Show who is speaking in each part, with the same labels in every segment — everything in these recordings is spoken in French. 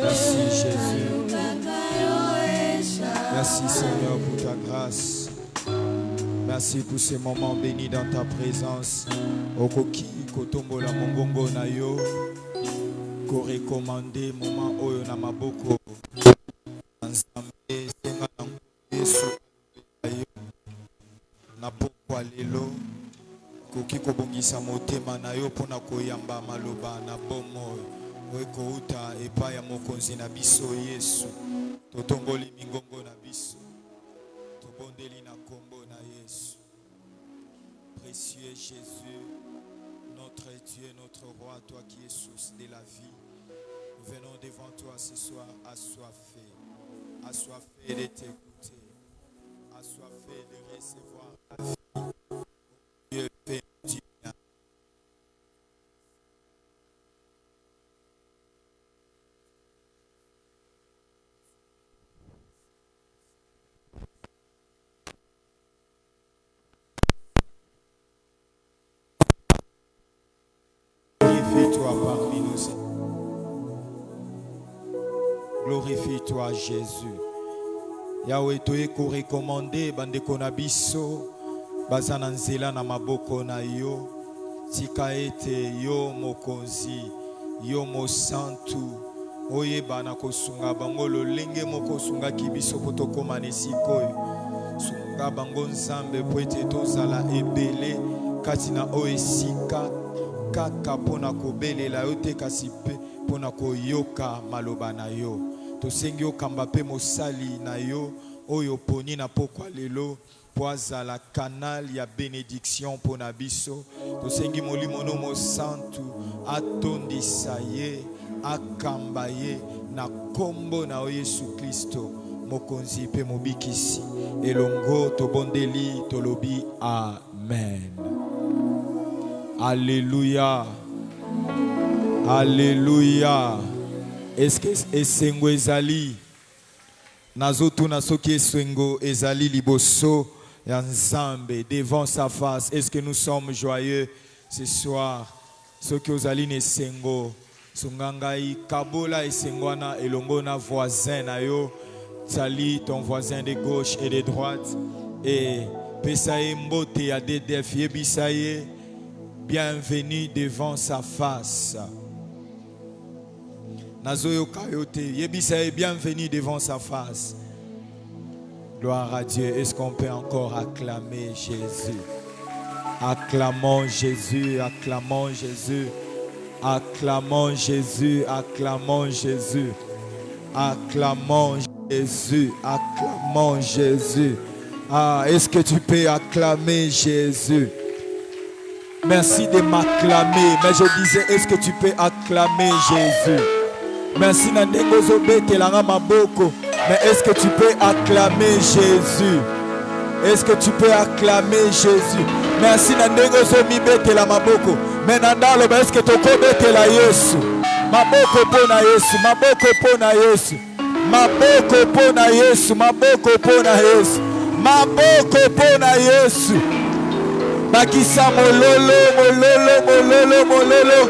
Speaker 1: Merci Jésus. Merci Seigneur pour ta grâce. Merci pour ces moments bénis dans ta présence. Okoki kotombo la mongongo na yo. Ko recommandé moment oyo na maboko. Nzambe senga na Yesu ayo. Na pokwa lelo. Koki kobongisa motema na yo pona koyamba maloba na bomo. Oeko uta epa ya mokonzi na biso Yesu. Totongoli mingongo na biso. Tobondeli na kombo na Yesu. Précieux Jésus, notre Dieu, notre roi, toi qui es source de la vie. Nous venons devant toi ce soir assoiffés de t'écouter, assoiffés de recevoir la vie. Dieu fait du bien. Glorifie-toi parmi nous. Glorifie-toi Jésus. Yahweh toye ko recommandé bandeko na biso bazana nzela na maboko na yo. Tika ete yo mokonzi, yo mosantu. Oye bana kosunga bango lolenge moko sunga kibiso potokoma nesikoyo. Sunga bango nzambe po ete tozala ebele katina oesika. Kaka pona kobelela yo te kasi pe pona koyoka maloba na yo. Tosengi okamba pe mosali na yo oyo poni na pokwa lelo po azala canal ya bénédiction pona biso. Tosengi molimo no mosantu atondisa ye akamba ye na kombo na Yesu Kristo mokonzi pe mobikisi elongo tobondeli tolobi amen. Alléluia. Alléluia. Est-ce que esengo ezali nazotu na soki esengo ezali liboso ya Nzambe devant sa face? Est-ce que nous sommes joyeux ce soir? Soki ozali na esengo sungangai kabola esengo na elongo na voisin na yo, sali ton voisin de gauche et de droite et pesaye mbote ya DDF yebisaye bienvenue devant sa face. Nazoyo kayote, yebisaye bienvenue devant sa face. Gloire à Dieu. Est-ce qu'on peut encore acclamer Jésus? Acclamons Jésus, acclamons Jésus, acclamons Jésus, acclamons Jésus, acclamons Jésus, acclamons Jésus. Ah, est-ce que tu peux acclamer Jésus? Merci de m'acclamer. Mais je disais, est-ce que tu peux acclamer Jésus? Merci Nandengozo Bete Langa Maboko. Mais est-ce que tu peux acclamer Jésus? Est-ce que tu peux acclamer Jésus? Merci Nandengozo Mibete La Maboko. Mais Nandalo, est-ce que tu peux bete la Yesu? Maboko pona Yesu, Maboko pona Yesu, Maboko pona Yesu, Maboko pona Yesu, Maboko pona Yesu. Bakisa mololo, mololo, mololo, mololo.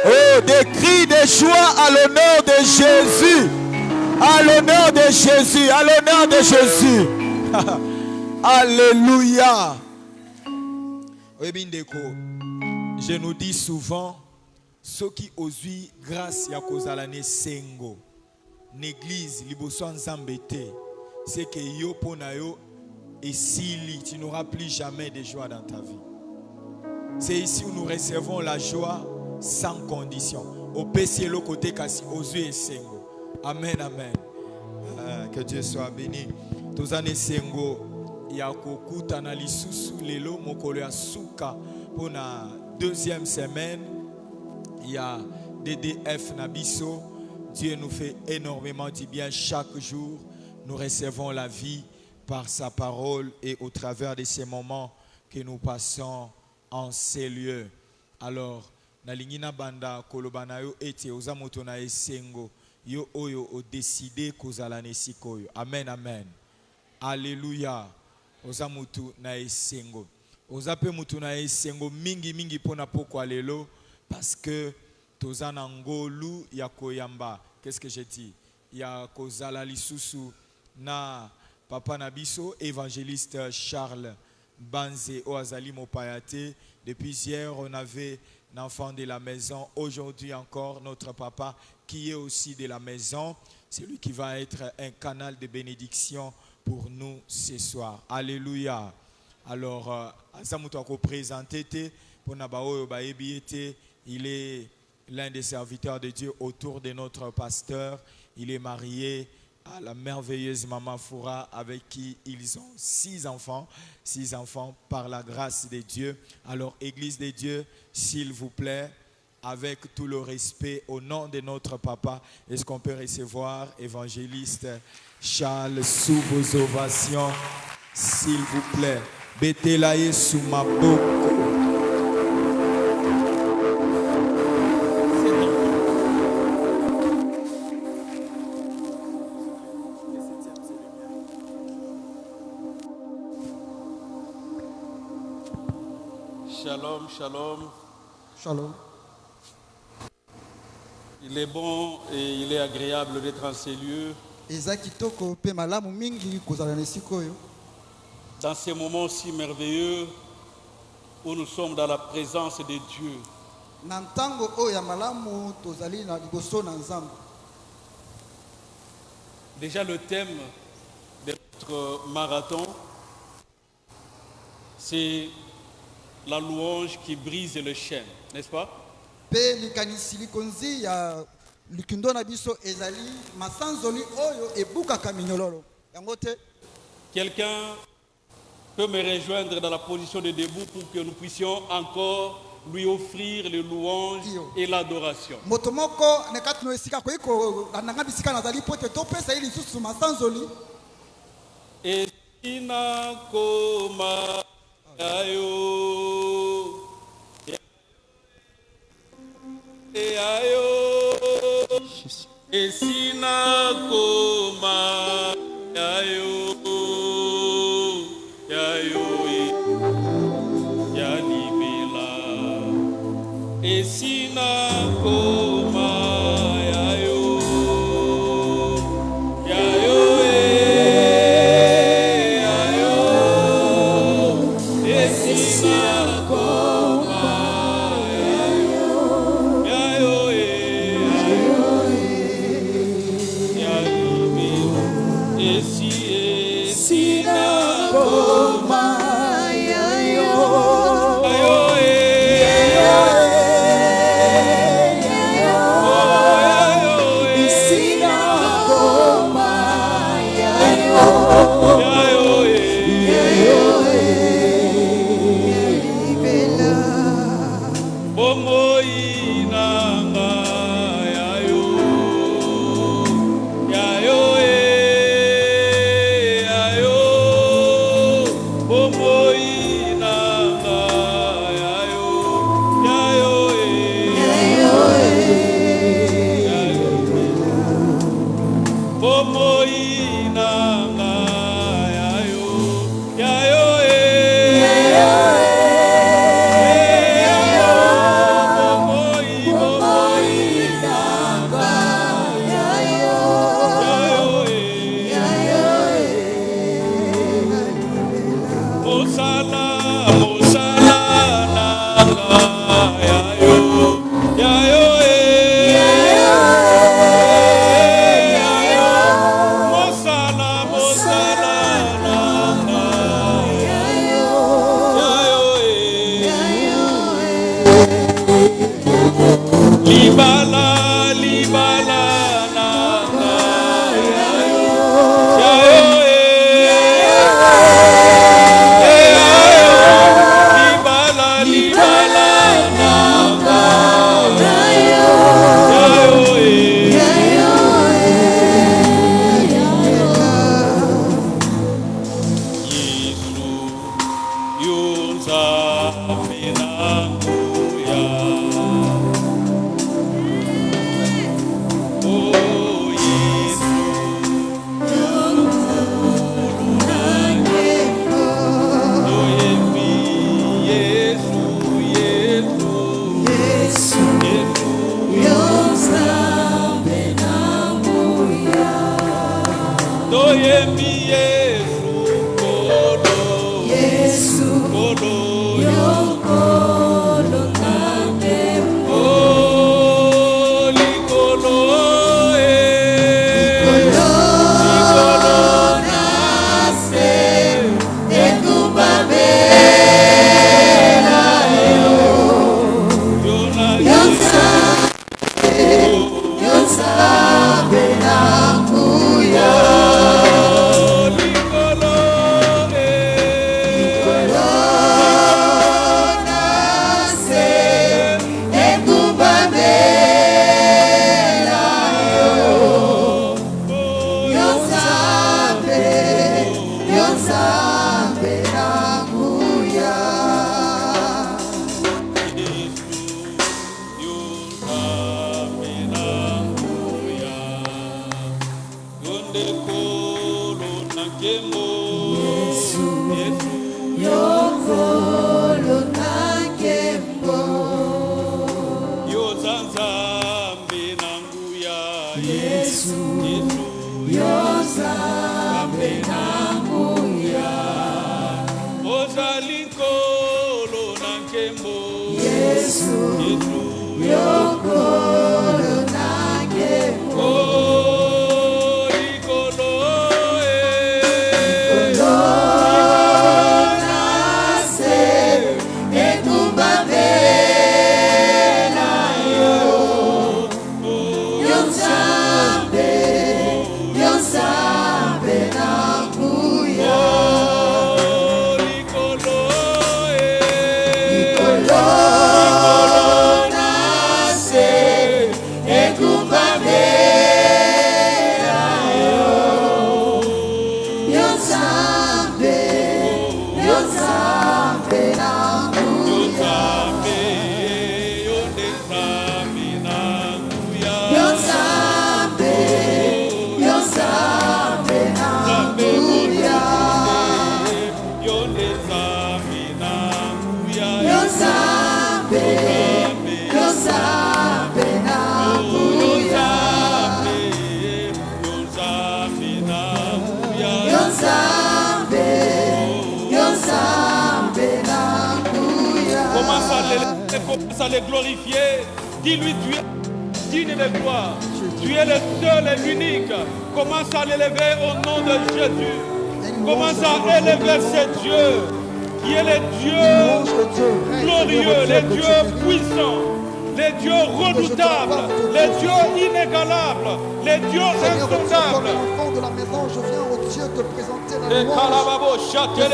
Speaker 1: Oh, des cris de joie à l'honneur de Jésus. À l'honneur de Jésus, à l'honneur de Jésus. Alléluia. Oui, Bindeko, je nous dis souvent, ceux qui osent grâce ya kozalane sengo, l'église, liboso nzambete, c'est que yo pona yo et si tu n'auras plus jamais de joie dans ta vie. C'est ici où nous recevons la joie sans condition. Au PC, le côté kasi ozu et sengo. Amen, amen. Que Dieu soit béni. Tous années sengo, ya kokuta na lisusu lelo mokolo ya suka pour la deuxième semaine. Il y a DDF Nabiso. Dieu nous fait énormément du bien chaque jour. Nous recevons la vie par sa parole et au travers de ces moments que nous passons en ces lieux. Alors, Nalingina Banda Kolobana yo ete ozamoto na esengo yo oyo o décidé kozala nesikoyo. Amen, amen. Alléluia. oza mutu na esengo. Oza pe mutu na esengo mingi pona pokwa lelo parce que toza na ngolu ya koyamba. Qu'est-ce que j'ai dit? Ya kozala lisusu na papa Nabiso, évangéliste Charles Banze Oazali Mopayate. Depuis hier, on avait l'enfant de la maison. Aujourd'hui encore, notre papa qui est aussi de la maison. C'est lui qui va être un canal de bénédiction pour nous ce soir. Alléluia. Alors, Azamuto a présenté pour Nabaoyo Baebiete. Il est l'un des serviteurs de Dieu autour de notre pasteur. Il est marié à la merveilleuse maman Foura avec qui ils ont 6 enfants par la grâce de Dieu. Alors, Église de Dieu, s'il vous plaît, avec tout le respect, au nom de notre papa, est-ce qu'on peut recevoir évangéliste Charles sous vos ovations, s'il vous plaît. Betelaye sous ma boucle.
Speaker 2: Shalom, shalom.
Speaker 3: Shalom.
Speaker 2: Il est bon et il est agréable d'être en ces lieux. Dans ces moments si merveilleux où nous sommes dans la présence de Dieu. Déjà le thème de notre marathon, c'est la louange qui brise le chêne, n'est-ce pas? Quelqu'un peut me rejoindre dans la position de debout pour que nous puissions encore lui offrir les louanges et l'adoration. Et sinakoma ayo et sinakoma ayo ya libela et sinakoma ayo et sinakoma Commence à les glorifier. Dis-lui, tu es digne de gloire. Tu es le seul et l'unique. Commence à l'élever au nom de Jésus. Commence à élever ce Dieu qui est le Dieu glorieux, le Dieu puissant, le Dieu redoutable, le Dieu inégalable, le Dieu insondable.
Speaker 3: Enfant de la maison, je viens au Dieu te présenter la louange. C'est celui qui est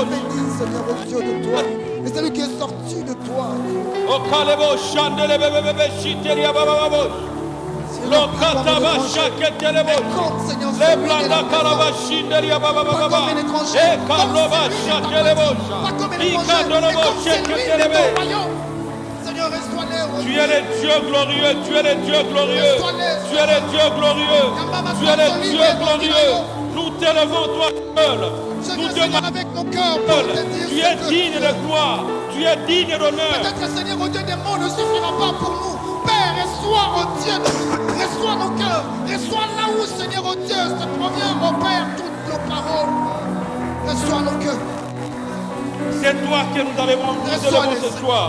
Speaker 3: béni, Seigneur, au Dieu de toi. Et celui qui est sorti de toi.
Speaker 2: Tu es le Dieu glorieux, tu es le Dieu glorieux, tu es le Dieu glorieux, tu es le Dieu glorieux. Nous t'élevons toi seul, nous te
Speaker 3: avec nos cœurs pour te dire
Speaker 2: tu es digne de gloire, tu es digne d'honneur.
Speaker 3: Peut-être, Seigneur, au Dieu des mots ne suffira pas pour nous. Père, reçois, au Dieu, reçois nos cœurs, reçois là où, Seigneur, au Dieu, se provient, au Père, toutes nos paroles. Reçois nos cœurs.
Speaker 2: C'est toi que nous allons ce soir.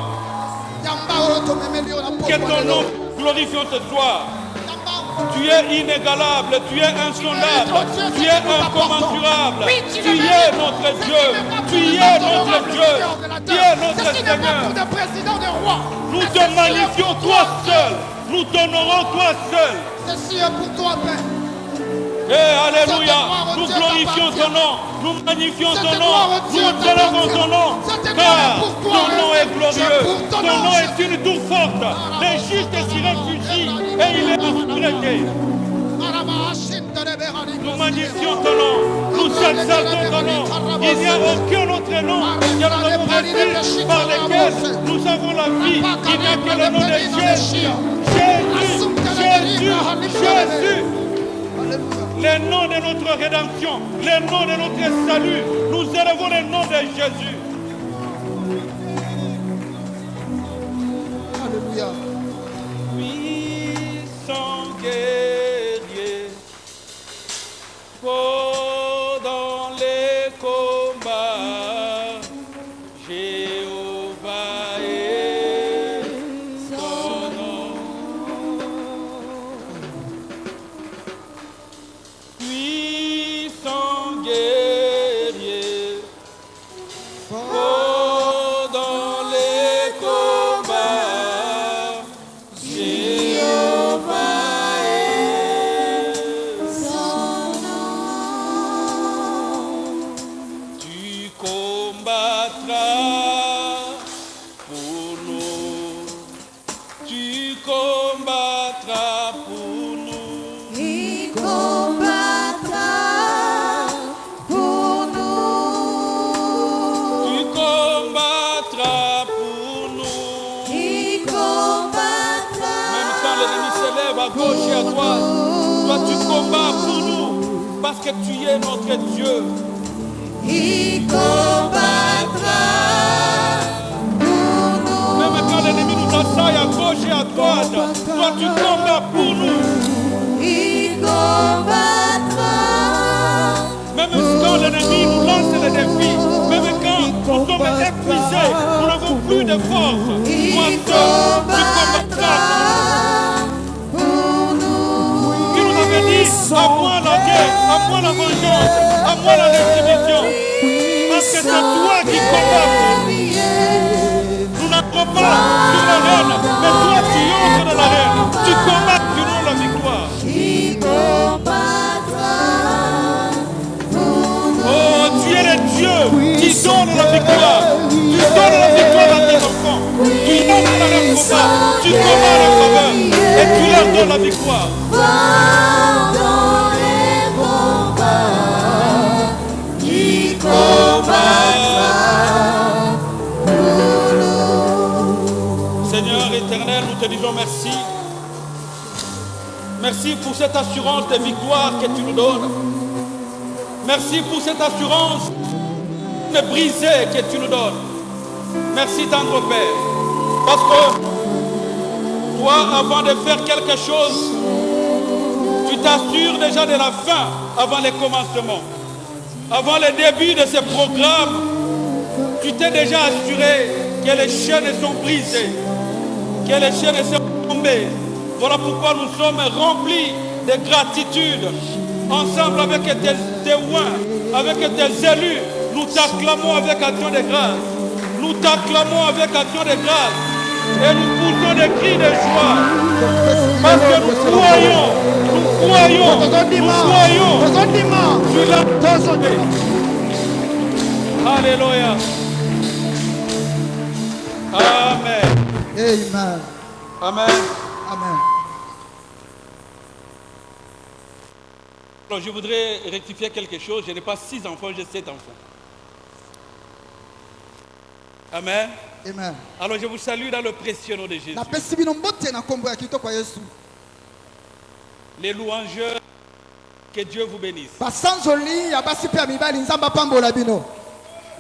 Speaker 2: Que ton nom glorifions ce soir. Tu es inégalable, tu es insondable, tu es incommensurable. Tu es notre Dieu, tu es notre Dieu, tu es notre Seigneur. Nous te magnifions toi seul, nous t'honorons toi seul.
Speaker 3: Ceci est pour toi, Père.
Speaker 2: Alléluia, nous glorifions ton nom, nous magnifions ton nom, nous élevons ton nom, car ton nom est glorieux, ton nom est une tour forte, les justes s'y réfugient et il est retraité. Nous magnifions ton nom, nous exaltons ton nom, il n'y a aucun autre nom que nous avons reçu par lequel nous avons la vie, il n'y a que le nom de Jésus, Jésus, Jésus, Jésus. Le nom de notre rédemption, le nom de notre salut, nous élevons le nom de Jésus.
Speaker 3: Alléluia.
Speaker 2: Puissant guerrier, fort à gauche et à droite. Toi, tu combats pour nous parce que tu es notre Dieu.
Speaker 4: Il combattra pour nous.
Speaker 2: Même quand l'ennemi nous assaille à gauche et à droite, toi, tu combats pour nous.
Speaker 4: Il combattra.
Speaker 2: Même quand l'ennemi nous lance les défis, même quand nous sommes épuisés, nous n'avons plus de force, toi seul, tu combattras. Il nous avait dit, à moi la guerre, à moi la vengeance, à moi la rétribution. Parce que c'est toi qui combats pour nous. Nous n'entrons pas sur l'arène, mais toi tu entres dans l'arène. Tu combats, tu nous la victoire. Oh, tu es le Dieu qui donne la victoire. Tu donnes la victoire à tes enfants. Tu entres dans le combat. Tu combats leur faveur. Et tu leur donnes la victoire.
Speaker 4: Pendant les combats, il combattra pour nous.
Speaker 2: Seigneur éternel, nous te disons merci. Merci pour cette assurance de victoire que tu nous donnes. Merci pour cette assurance de brisée que tu nous donnes. Merci tendre Père. Parce que toi, avant de faire quelque chose, tu t'assures déjà de la fin avant les commencements. Avant le début de ce programme, tu t'es déjà assuré que les chaînes sont brisées, que les chaînes sont tombées. Voilà pourquoi nous sommes remplis de gratitude. Ensemble avec tes témoins, avec tes élus, nous t'acclamons avec action de grâce. Nous t'acclamons avec action de grâce. Et nous poussons des cris de joie. Parce que nous croyons. Tu l'as donné. Alléluia. Amen.
Speaker 3: Amen.
Speaker 2: Amen.
Speaker 3: Amen.
Speaker 2: Alors, je voudrais rectifier quelque chose. Je n'ai pas 6 enfants, j'ai 7 enfants. Amen.
Speaker 3: Amen.
Speaker 2: Alors, je vous salue dans le précieux nom de Jésus. Les louangeurs, que Dieu vous bénisse.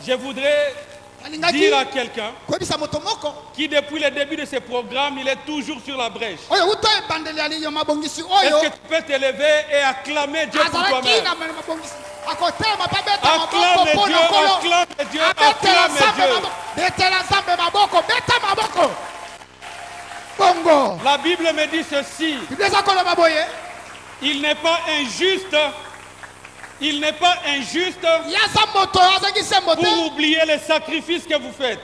Speaker 2: Je voudrais dire à quelqu'un qui, depuis le début de ce programme, il est toujours sur la brèche. Est-ce que tu peux te lever et acclamer Dieu pour toi-même? Acclame Dieu, acclame Dieu, acclame Dieu. La Bible me dit ceci. Il n'est pas injuste pour oublier les sacrifices que vous faites.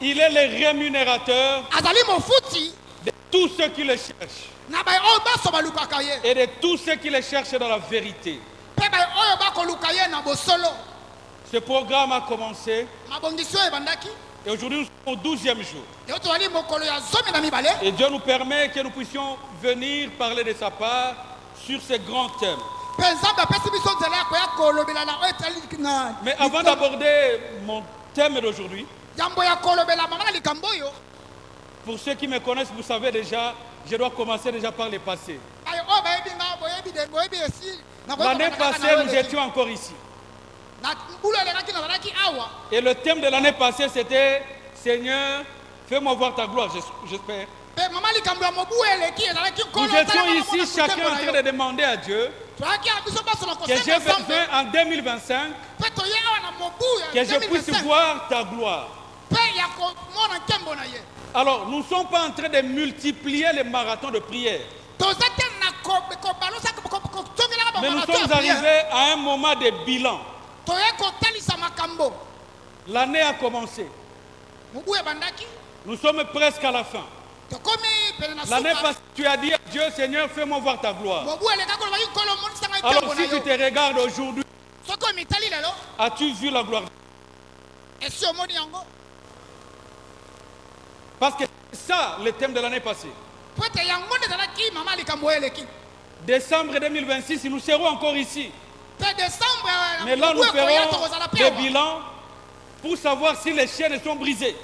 Speaker 2: Il est le rémunérateur de tous ceux qui le cherchent et de tous ceux qui le cherchent dans la vérité. Ce programme a commencé et aujourd'hui nous sommes au 12e jour. Et Dieu nous permet que nous puissions venir parler de sa part sur ces grands thèmes. Mais avant d'aborder mon thème d'aujourd'hui, pour ceux qui me connaissent, vous savez déjà, je dois commencer déjà par le passé. L'année passée, nous étions encore ici. Et le thème de l'année passée, c'était Seigneur, fais-moi voir ta gloire, j'espère. Nous étions ici, chacun en train de demander à Dieu que j'ai besoin en 2025 que je puisse voir ta gloire. Alors, nous ne sommes pas en train de multiplier les marathons de prière. Mais nous sommes arrivés à un moment de bilan. L'année a commencé. Nous sommes presque à la fin. L'année passée, tu as dit à Dieu, Seigneur, fais-moi voir ta gloire. Alors si tu te regardes aujourd'hui, as-tu vu la gloire? Parce que c'est ça le thème de l'année passée. Décembre 2026, nous serons encore ici. Mais là, nous ferons des bilans pour savoir si les chaînes sont brisées.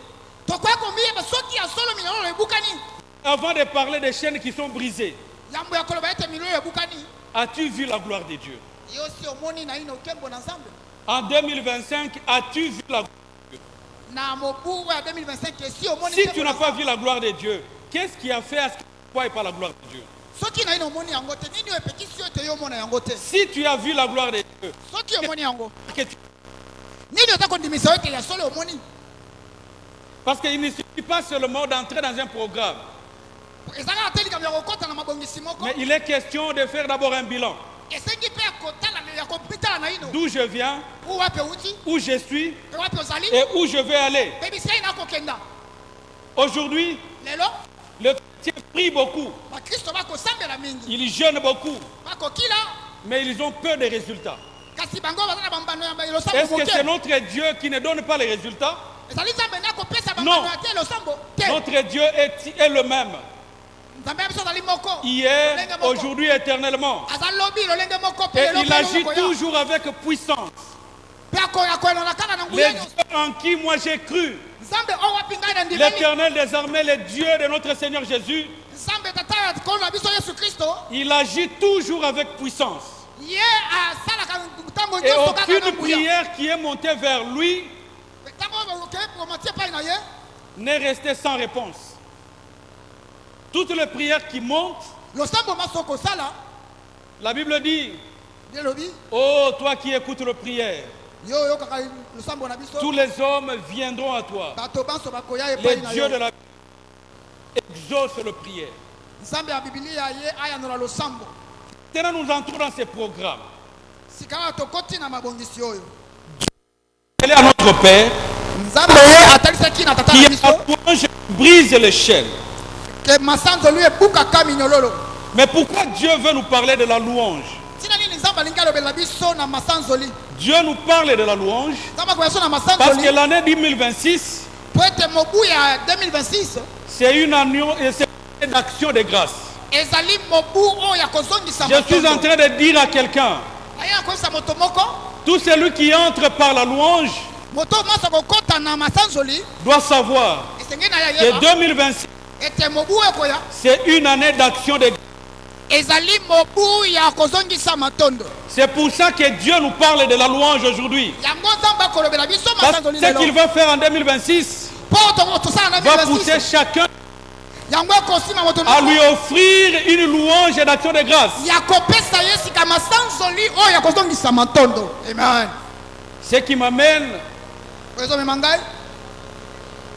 Speaker 2: avant de parler des chaînes qui sont brisées,
Speaker 3: yambo ya koloba ete milolo ebukani
Speaker 2: as-tu vu la gloire de Dieu?
Speaker 3: yo si omoni na ino kembo na nzambe
Speaker 2: En 2025, as-tu vu la gloire de Dieu?
Speaker 3: na mobu ya 2025 si omoni
Speaker 2: Si
Speaker 3: kembo
Speaker 2: tu
Speaker 3: na
Speaker 2: n'as pas
Speaker 3: Nzambe,
Speaker 2: vu la gloire de Dieu, qu'est-ce qui a fait à ce que tu ne voyais pas la gloire de Dieu?
Speaker 3: soki na ino omoni yango te nini epekisi yo ete yo omona yango te
Speaker 2: Si tu as vu la gloire de Dieu,
Speaker 3: soki omoni yango
Speaker 2: que tu-
Speaker 3: nini oza kondimisa yo ete ya solo omoni
Speaker 2: parce qu'il ne suffit pas seulement d'entrer dans un programme,
Speaker 3: ezalaka te likambo ya kokɔta na mabongisi moko
Speaker 2: mais il est question de faire d'abord un bilan.
Speaker 3: esengi mpe ya kotala ya kopitala na ino
Speaker 2: D'où je viens,
Speaker 3: u wapi outi
Speaker 2: où je suis
Speaker 3: pe wapi ozali
Speaker 2: et où je vais aller.
Speaker 3: pe bisika ina kokenda
Speaker 2: Aujourd'hui,
Speaker 3: lelo
Speaker 2: le chrétien prie beaucoup,
Speaker 3: bakristo bakosambela mingi
Speaker 2: ils jeûnent beaucoup,
Speaker 3: bakokila
Speaker 2: mais ils ont peur des résultats.
Speaker 3: kasi bango baza na bambano ya
Speaker 2: Est-ce
Speaker 3: losambo
Speaker 2: que c'est
Speaker 3: moke
Speaker 2: notre Dieu qui ne donne pas les résultats?
Speaker 3: ezali nzambe nde akopesa
Speaker 2: Non.
Speaker 3: bambano ya te losambo te
Speaker 2: Notre Dieu est le même,
Speaker 3: nzambe ya biso azali moko
Speaker 2: hier,
Speaker 3: lolenge moko.
Speaker 2: aujourd'hui, éternellement.
Speaker 3: aza lobi lolenge moko mpe
Speaker 2: Et
Speaker 3: lelo
Speaker 2: il
Speaker 3: mpe
Speaker 2: agit
Speaker 3: lokoya.
Speaker 2: toujours avec puissance.
Speaker 3: mpe akoyelona kaka na
Speaker 2: Les
Speaker 3: nguya nyonso
Speaker 2: dieux en qui moi j'ai cru,
Speaker 3: nzambe oyo wapi ngai na ndimeli
Speaker 2: l'Éternel des armées, le Dieu de notre Seigneur Jésus,
Speaker 3: nzambe tata ya nkolo na biso yesu kristo
Speaker 2: il agit toujours avec puissance.
Speaker 3: ye asalaka ntango
Speaker 2: Et
Speaker 3: nyonso kaka na
Speaker 2: aucune
Speaker 3: nguya
Speaker 2: prière qui est montée vers lui
Speaker 3: ntango oyo okei promatie epai na ye
Speaker 2: n'est restée sans réponse. Toutes les prières qui montent,
Speaker 3: losambo maso okosala
Speaker 2: la Bible dit,
Speaker 3: nde elobi
Speaker 2: oh toi qui écoutes les prières,
Speaker 3: yo oyokaka losambo na biso
Speaker 2: tous les hommes viendront à toi.
Speaker 3: bato banso bakoya
Speaker 2: Les
Speaker 3: epai na
Speaker 2: dieux
Speaker 3: yo
Speaker 2: de la exaucent les prières.
Speaker 3: nzambe ya bibilia ye ayanola losambo
Speaker 2: Maintenant nous entrons dans ces programmes.
Speaker 3: sikaka tokoti na mabongisi oyo
Speaker 2: Elle est à notre Père
Speaker 3: nzambe ye atalisaki na tata
Speaker 2: qui
Speaker 3: na
Speaker 2: est
Speaker 3: biso
Speaker 2: la louange brise les chaînes.
Speaker 3: ke masanzoli ebukaka minyololo
Speaker 2: Mais pourquoi Dieu veut nous parler de la louange?
Speaker 3: ntina nini nzambe alingi alobela biso na masanzoli
Speaker 2: Dieu nous parle de la louange
Speaker 3: nzambe akoya biso na
Speaker 2: parce que
Speaker 3: masanzoli
Speaker 2: l'année 2026,
Speaker 3: po ete mobu ya 2026
Speaker 2: c'est une année d'action de grâce.
Speaker 3: ezali mobu oyo ya kozongisa
Speaker 2: Je suis en train de dire à quelqu'un,
Speaker 3: aye akoyebisa moto moko
Speaker 2: tout celui qui entre par la louange
Speaker 3: moto nyonso kokɔta na masanzoli
Speaker 2: doit savoir
Speaker 3: esengeli na
Speaker 2: que
Speaker 3: yayeba
Speaker 2: 2026,
Speaker 3: ete mobu oyo ekoya
Speaker 2: c'est une année d'action de grâce.
Speaker 3: ezali mobu ya kozongisa matondo
Speaker 2: C'est pour ça que Dieu nous parle de la louange aujourd'hui.
Speaker 3: yango nzambe akolobela biso
Speaker 2: Parce
Speaker 3: masanzoli
Speaker 2: que ce qu'il
Speaker 3: lelo
Speaker 2: va faire en 2026
Speaker 3: mpo tosala na
Speaker 2: va pousser
Speaker 3: 2026
Speaker 2: chacun
Speaker 3: yango ekosima moto
Speaker 2: à lui
Speaker 3: nyonso
Speaker 2: offrir une louange d'action de grâce.
Speaker 3: ya kopesa ye sika masanzoli oyo ya kozongisa matondo amen
Speaker 2: Ce qui m'amène
Speaker 3: oyo ezomema ngai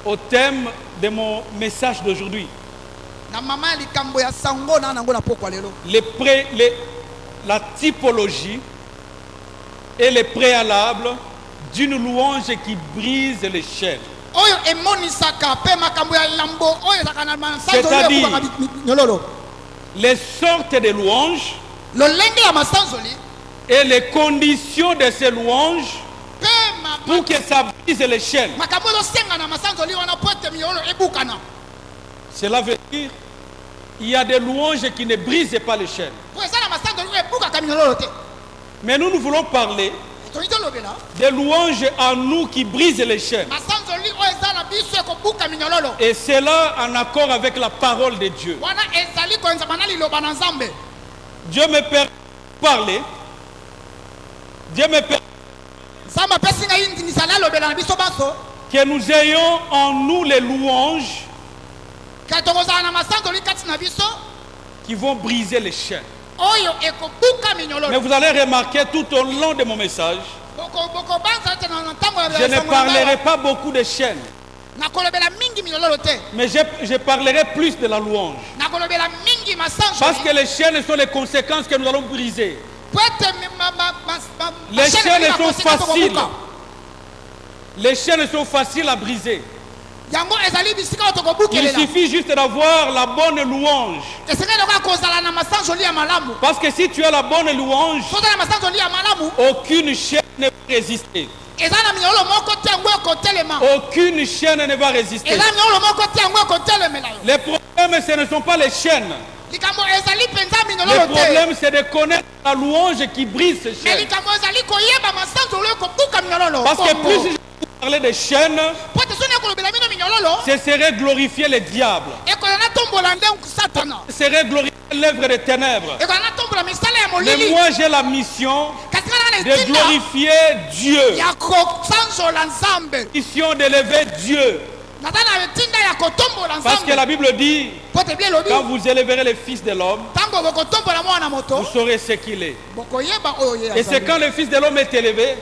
Speaker 2: au thème de mon message d'aujourd'hui.
Speaker 3: na mama ya likambo ya sango na nango na pokwa lelo
Speaker 2: La typologie et les préalables d'une louange qui brise les chaînes.
Speaker 3: oyo emonisaka mpe makambo ya lambo oyo ezalaka na masanzoli
Speaker 2: C'est-à-dire-
Speaker 3: ekokaka nyololo
Speaker 2: Les sortes de louanges
Speaker 3: lolenge ya masanzoli
Speaker 2: et les conditions de ces louanges
Speaker 3: mpe
Speaker 2: pour que ça brise les chaînes.
Speaker 3: makambo ezosenga na masanzoli wana po ete miyolo ebukana
Speaker 2: Cela veut dire il y a des louanges qui ne brisent pas les chaînes.
Speaker 3: po eza na masanzoli oyo ebukaka minyololo te
Speaker 2: Mais nous voulons parler
Speaker 3: tolingi tolobela
Speaker 2: des louanges en nous qui brisent les chaînes.
Speaker 3: masanzoli oyo eza na biso ekobuka minyololo
Speaker 2: Et c'est là en accord avec la parole de Dieu.
Speaker 3: wana ezali koyenzama na liloba na nzambe
Speaker 2: Dieu me permet de parler. Dieu me permet
Speaker 3: nzambe apesi ngai ndingisa nalobela na biso banso
Speaker 2: que nous ayons en nous les louanges
Speaker 3: ke tokozala na masanzoli kati na biso
Speaker 2: qui vont briser les chaînes.
Speaker 3: oyo ekobuka
Speaker 2: Mais
Speaker 3: minyololo
Speaker 2: vous allez remarquer tout au long de mon message,
Speaker 3: bokobanza ete na ntango
Speaker 2: je ne parlerai pas beaucoup de chaînes,
Speaker 3: nakolobela mingi minyololo te
Speaker 2: mais je parlerai plus de la louange.
Speaker 3: nakolobela mingi
Speaker 2: Parce
Speaker 3: masanzoli
Speaker 2: que les chaînes sont les conséquences que nous allons briser.
Speaker 3: po ete
Speaker 2: Les chaînes sont faciles. Les chaînes sont faciles à briser.
Speaker 3: yango ezali bisika oyo
Speaker 2: Il
Speaker 3: tokobukelela
Speaker 2: suffit juste d'avoir la bonne louange.
Speaker 3: esengeli lokola kozala na masanzoli ya malamu
Speaker 2: Parce que si tu as la bonne louange,
Speaker 3: tozala na masanzoli ya malamu
Speaker 2: aucune chaîne ne va résister.
Speaker 3: eza na minyololo moko te yango ekotelema
Speaker 2: Aucune chaîne ne va résister.
Speaker 3: eza minyololo moko te yango ekotelemela yo
Speaker 2: Les problèmes, ce ne sont pas les chaînes.
Speaker 3: likambo ezali mpenza
Speaker 2: Le
Speaker 3: minyololo te
Speaker 2: problème, c'est de connaître la louange qui brise ces
Speaker 3: me
Speaker 2: chaînes.
Speaker 3: likambo ezali koyeba masanzoli oyo ekobuka minyololo
Speaker 2: Parce que plus je vais vous parler des chaînes,
Speaker 3: po ete soni
Speaker 2: ce serait glorifier le diable. Ce serait glorifier l'œuvre des ténèbres. Mais moi j'ai la mission de glorifier Dieu. Mission d'élever Dieu. Parce que la Bible dit, quand vous élèverez le Fils de l'homme, vous saurez ce qu'il est. Et c'est quand le Fils de l'homme est élevé,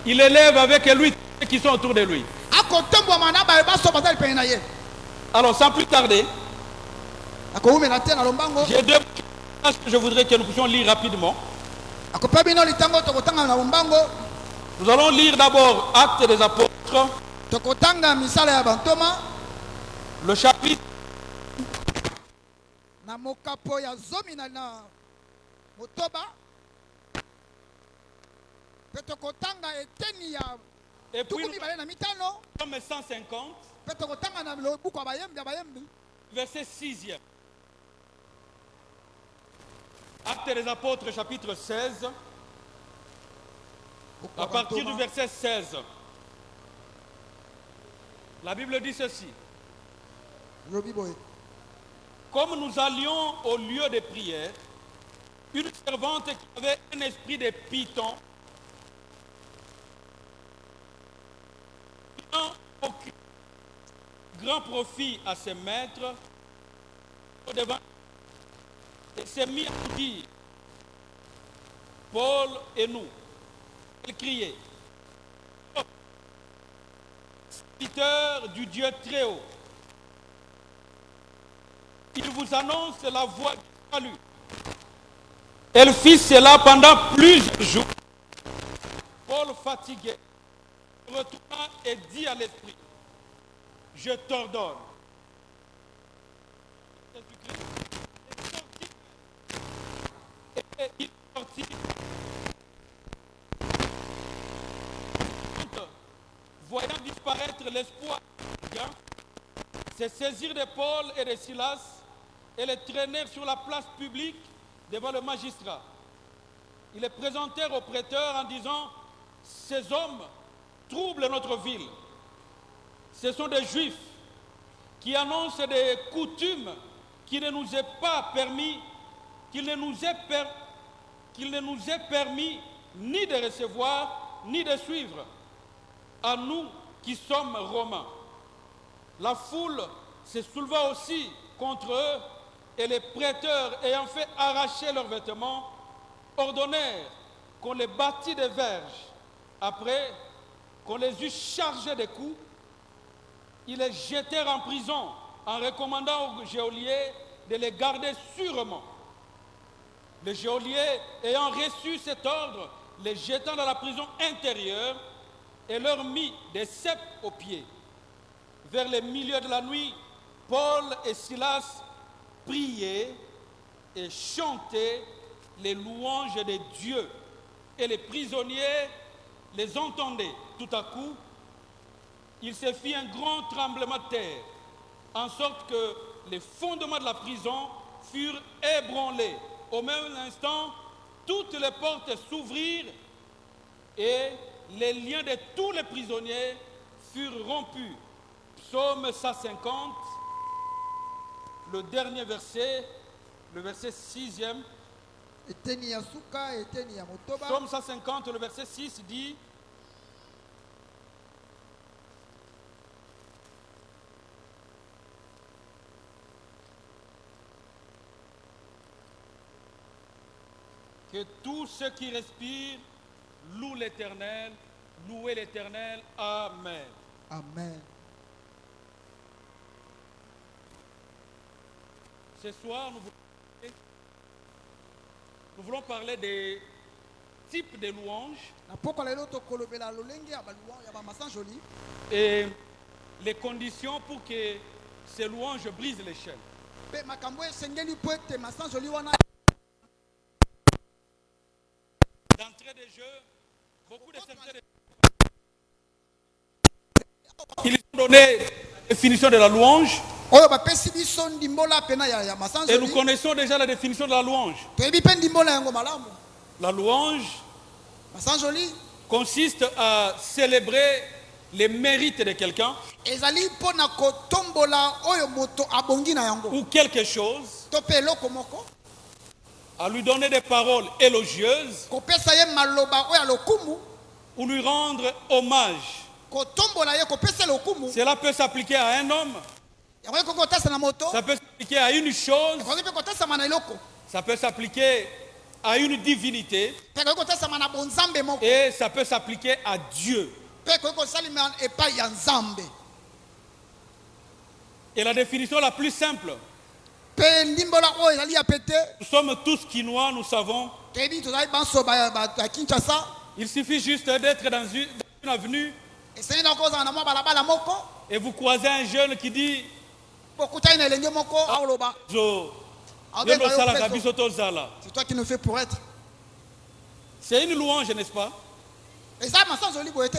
Speaker 2: il élève avec lui tous ceux qui sont autour de lui. Alors sans plus tarder, j'ai deux passages que je voudrais que nous puissions lire rapidement. Nous allons lire d'abord Actes des Apôtres, le chapitre et puis nous sommes 150, verset 6e. Actes des Apôtres, chapitre 16, à partir du verset 16. La Bible dit ceci. Comme nous allions au lieu de prière, une servante qui avait un esprit de python, ayant aucun grand profit à ses maîtres, devant, et s'est mis à dire, Paul et nous, elle criait, serviteur du Dieu très haut, il vous annonce la voie du salut. Elle fit cela pendant plusieurs jours. Paul, fatigué, retourna et dit à l'esprit, je t'ordonne. Et il sortit. Voyant disparaître l'espoir, se saisirent de Paul et de Silas et les traînèrent sur la place publique devant le magistrat. Ils les présentèrent au prêteur en disant, ces hommes troublent notre ville. Ce sont des Juifs qui annoncent des coutumes qui ne nous est pas permis, qu'il ne nous est permis ni de recevoir ni de suivre, à nous qui sommes romains. La foule se souleva aussi contre eux et les prêteurs, ayant fait arracher leurs vêtements, ordonnèrent qu'on les bâtît des verges. Après qu'on les eut chargés de coups, ils les jetèrent en prison en recommandant au geôlier de les garder sûrement. Le geôlier, ayant reçu cet ordre, les jetant dans la prison intérieure et leur mit des ceps aux pieds. Vers le milieu de la nuit, Paul et Silas priaient et chantaient les louanges de Dieu. Et les prisonniers les entendaient. Tout à coup, il se fit un grand tremblement de terre, en sorte que les fondements de la prison furent ébranlés. Au même instant, toutes les portes s'ouvrirent et les liens de tous les prisonniers furent rompus. Psaume 150, le dernier verset, le verset 6e. Psaume 150, le verset 6 dit, que tous ceux qui respirent louent l'Éternel, louez l'Éternel. Amen.
Speaker 3: Amen.
Speaker 2: Ce soir, nous voulons parler des types de louanges et les conditions pour que ces louanges brisent les chaînes. D'entrée de jeu, beaucoup de serviteurs ils ont donné la définition de la louange. Et nous connaissons déjà la définition de la louange. La louange consiste à célébrer les mérites de quelqu'un
Speaker 3: ezali mpona kotombola oyo moto abongi na yango
Speaker 2: ou quelque chose,
Speaker 3: to pe eloko moko
Speaker 2: à lui donner des paroles élogieuses
Speaker 3: kopesa ye maloba oyo ya lokumu
Speaker 2: ou lui rendre hommage.
Speaker 3: kotombola ye kopesa lokumu
Speaker 2: Cela peut s'appliquer à un homme,
Speaker 3: yango ekoki kotasa na moto
Speaker 2: ça peut s'appliquer à une chose,
Speaker 3: ekoki mpe kotasama na eloko
Speaker 2: ça peut s'appliquer à une divinité
Speaker 3: mpe ekoki kotasama na bonzambe moko
Speaker 2: et ça peut s'appliquer à Dieu.
Speaker 3: mpe ekoki kosalima epai ya nzambe
Speaker 2: Et la définition la plus simple,
Speaker 3: mpe ndimbola oyo ezali ya pete
Speaker 2: nous sommes tous Quinois, nous savons,
Speaker 3: toyebi tozali banso bato ya kinshasa
Speaker 2: il suffit juste d'être dans une avenue
Speaker 3: esengeli na kozala na mwa balabala moko
Speaker 2: et vous croisez un jeune qui dit
Speaker 3: bokutani na elenge moko aoloba
Speaker 2: Zo,
Speaker 3: aobenga
Speaker 2: Yolo
Speaker 3: yo
Speaker 2: Sala
Speaker 3: preso.
Speaker 2: Gabiso Tozala.
Speaker 3: c'est toi qui nous fais pour être
Speaker 2: C'est une louange, n'est-ce pas?
Speaker 3: eza masanzoli boye te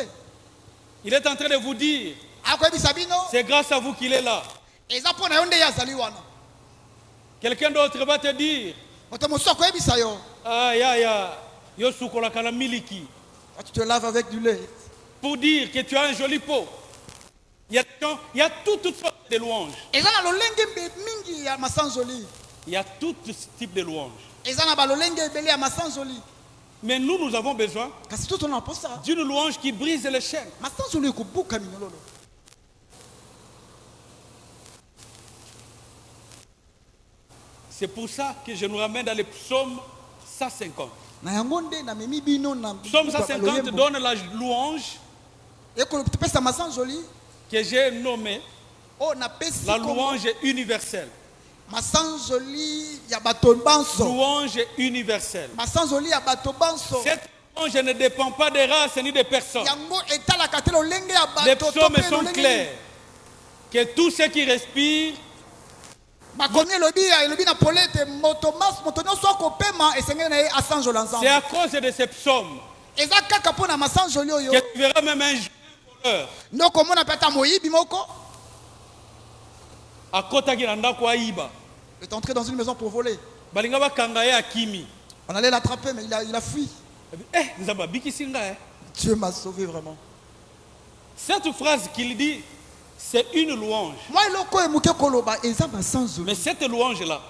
Speaker 2: Il est en train de vous dire,
Speaker 3: akoyebisa bino
Speaker 2: c'est grâce à vous qu'il est là.
Speaker 3: eza mpo na yo nde ye azali wana
Speaker 2: Quelqu'un d'autre va te dire,
Speaker 3: moto mosusu akoyebisa yo
Speaker 2: ah, ya, yo sukolaka na miliki.
Speaker 3: Toi, tu te laves avec du lait
Speaker 2: Pour dire que tu as un joli pot. Il y a toutes sortes de louanges.
Speaker 3: eza na lolenge mingi ya masanzoli
Speaker 2: Il y a tout type de louanges.
Speaker 3: eza na balolenge ebele ya masanzoli
Speaker 2: Mais nous avons besoin
Speaker 3: kasi to tona mposa
Speaker 2: d'une louange qui brise les chaînes.
Speaker 3: masanzoli ekobuka minololo
Speaker 2: C'est pour ça que je nous ramène dans les psaumes 150.
Speaker 3: na yango nde namemi bino na
Speaker 2: Psaume 150 donne la louange
Speaker 3: ekopesa masanzoli
Speaker 2: que j'ai nommée
Speaker 3: oyo napesi
Speaker 2: la louange universelle.
Speaker 3: masanzoli ya bato banso
Speaker 2: Louange universelle.
Speaker 3: masanzoli ya bato banso
Speaker 2: Cette louange ne dépend pas des races ni des personnes.
Speaker 3: yango etalaka te lolenge ya
Speaker 2: Les
Speaker 3: bato to
Speaker 2: psaumes
Speaker 3: mpe
Speaker 2: sont
Speaker 3: lolenge
Speaker 2: clairs. Que tous ceux qui respirent
Speaker 3: bakomi elobi na pole ete moto nyonso akopema esengeli na ye asanzola
Speaker 2: c'est
Speaker 3: nzambe
Speaker 2: à cause de ces psaumes
Speaker 3: eza kaka mpo na masanzoli oyo
Speaker 2: que tu verras même un voleur
Speaker 3: nde okomona mpe ata moyibi moko
Speaker 2: akotaki na ndako ayiba
Speaker 3: est entré dans une maison pour voler
Speaker 2: balinga bakanga ye akimi
Speaker 3: on allait l'attraper mais il a fui
Speaker 2: nzambe abikisi ngai.
Speaker 3: Dieu m'a sauvé vraiment
Speaker 2: Cette phrase qu'il dit, c'est une louange.
Speaker 3: moi eloko emuke koloba eza masanzoli
Speaker 2: Mais cette louange-là,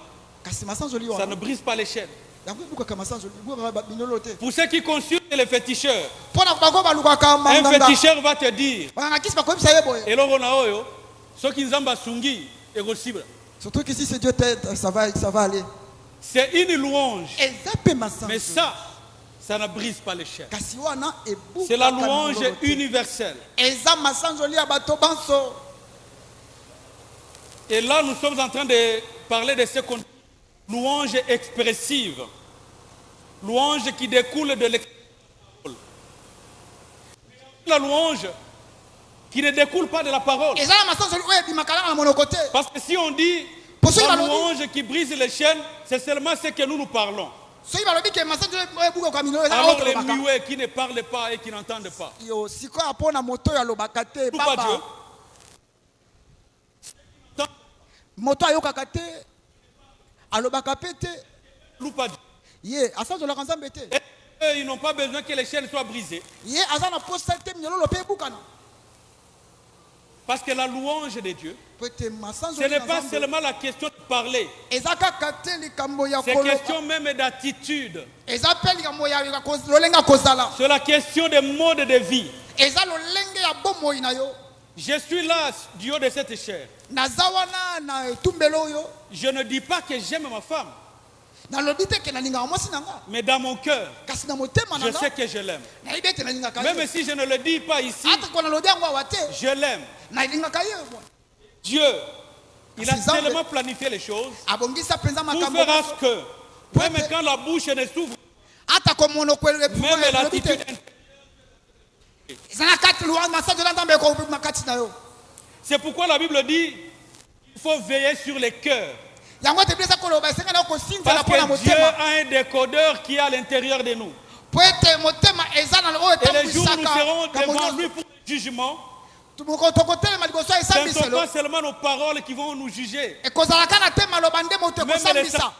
Speaker 3: kasi masanzoli
Speaker 2: ça ne
Speaker 3: wana
Speaker 2: brise pas les chaînes.
Speaker 3: yango ebukaka masanzoli ebukaka minolo te
Speaker 2: Pour ceux qui consultent les féticheurs,
Speaker 3: mpo na bango balukaka
Speaker 2: un
Speaker 3: manganga
Speaker 2: féticheur va te dire,
Speaker 3: banganga kisi bakoyebisa ye boye
Speaker 2: eloko na oyo, soki nzambe asungi, ekosibla.
Speaker 3: surtout que si c'est Dieu t'aide ça va aller
Speaker 2: C'est une louange.
Speaker 3: eza mpe
Speaker 2: Mais
Speaker 3: masanzoli
Speaker 2: ça ne brise pas les chaînes.
Speaker 3: kasi wana ebukaka
Speaker 2: C'est la louange
Speaker 3: minolo te.
Speaker 2: universelle.
Speaker 3: eza masanzoli ya bato banso
Speaker 2: Et là, nous sommes en train de parler de ce qu'on louange expressive. Louange qui découle de l'expression. La louange qui ne découle pas de la parole.
Speaker 3: eza na masanzoli oyo ebimaka kaka na monoko te
Speaker 2: Parce que si on dit
Speaker 3: Pour ceux qui
Speaker 2: la
Speaker 3: l'ont dit.
Speaker 2: louange qui brise les chaînes, c'est seulement ce que nous parlons.
Speaker 3: soki balobi ke masanzoli oyo ebukaka minolo eza
Speaker 2: Alors
Speaker 3: oyo
Speaker 2: les
Speaker 3: tolobaka
Speaker 2: muets qui ne parlent pas et qui n'entendent pas.
Speaker 3: yo sikoyo mpo na moto oyo alobaka te
Speaker 2: Pourquoi
Speaker 3: baba
Speaker 2: Dieu?
Speaker 3: moto ayokaka te alobaka mpe te
Speaker 2: Loue pas Dieu.
Speaker 3: ye asanzolaka nzambe te
Speaker 2: Et eux, ils n'ont pas besoin que les chaînes soient brisées.
Speaker 3: ye aza na posa te minyololo mpe ebukana
Speaker 2: Parce que la louange de Dieu,
Speaker 3: po ete
Speaker 2: ce
Speaker 3: masanzoli
Speaker 2: n'est
Speaker 3: na
Speaker 2: pas
Speaker 3: Nzambe
Speaker 2: seulement la question de parler.
Speaker 3: eza kaka te likambo ya
Speaker 2: C'est
Speaker 3: koloba
Speaker 2: question même d'attitude.
Speaker 3: eza mpe likambo ya lolenge ya kozala
Speaker 2: C'est la question de mode de vie.
Speaker 3: eza lolenge ya bomoi na yo
Speaker 2: Je suis là du haut de cette chair.
Speaker 3: naza wana na etumbelo oyo
Speaker 2: Je ne dis pas que j'aime ma femme,
Speaker 3: nalobi te ke nalingaka mwasi na nga
Speaker 2: mais dans mon cœur,
Speaker 3: kasi na motema na
Speaker 2: je
Speaker 3: nga
Speaker 2: sais que je l'aime.
Speaker 3: nayebi ete nalingaka ye
Speaker 2: Même si je ne le dis pas ici,
Speaker 3: ata ko nalobi yango awa te
Speaker 2: je l'aime.
Speaker 3: nalingaka ye mwa
Speaker 2: Dieu, il a
Speaker 3: C'est ça,
Speaker 2: tellement planifié les choses
Speaker 3: abongisa mpenza
Speaker 2: pour
Speaker 3: makambo
Speaker 2: faire à ce que, même quand la bouche ne s'ouvre,
Speaker 3: ata ko monoko
Speaker 2: même
Speaker 3: elobi te
Speaker 2: l'attitude,
Speaker 3: eza na kati masanzoli ya nzambe ekobima kati na yo
Speaker 2: c'est pourquoi la Bible dit il faut veiller sur les cœurs.
Speaker 3: yango ete bilesa koloba esengeli kosinzela
Speaker 2: Parce
Speaker 3: mpo na
Speaker 2: que Dieu
Speaker 3: motema
Speaker 2: a un décodeur qui est à l'intérieur de nous.
Speaker 3: po ete motema eza na oyo
Speaker 2: Et les jours où nous serons
Speaker 3: etambwisaka
Speaker 2: devant lui pour le jugement,
Speaker 3: tokotelema liboso ya
Speaker 2: ce ne sont
Speaker 3: esambiselo
Speaker 2: pas seulement nos paroles qui vont nous juger.
Speaker 3: ekozalaka na te maloba nde moto
Speaker 2: Même les
Speaker 3: ekosambisa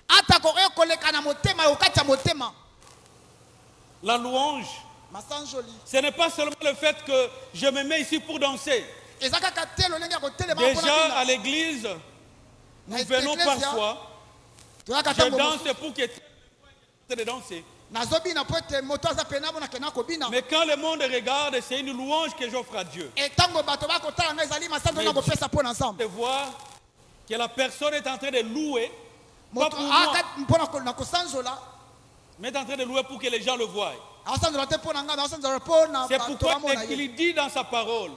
Speaker 3: ata ekoleka na motema okati ya motema
Speaker 2: La louange
Speaker 3: masanjoli
Speaker 2: Ce n'est pas seulement le fait que je me mets ici pour danser.
Speaker 3: eza kaka te lolenge ya kotelema
Speaker 2: Déjà à l'église, nous venons parfois, je danse pour que tu de danser.
Speaker 3: nazobina po ete moto aza pena bona kena kobina
Speaker 2: Mais quand le monde regarde, c'est une louange que j'offre à Dieu.
Speaker 3: etango bato bakotala ngai ezali masanjoli na kopesa mpo na nzambe
Speaker 2: De voir que la personne est en train de louer, pas
Speaker 3: moto
Speaker 2: pour moi,
Speaker 3: mpo na kosanzola
Speaker 2: mais est en train de louer pour que les gens le voient.
Speaker 3: aosanzola te mpo na ngai aosanzola mpo na
Speaker 2: C'est
Speaker 3: bato
Speaker 2: pourquoi
Speaker 3: bamona ye
Speaker 2: il dit dans sa parole,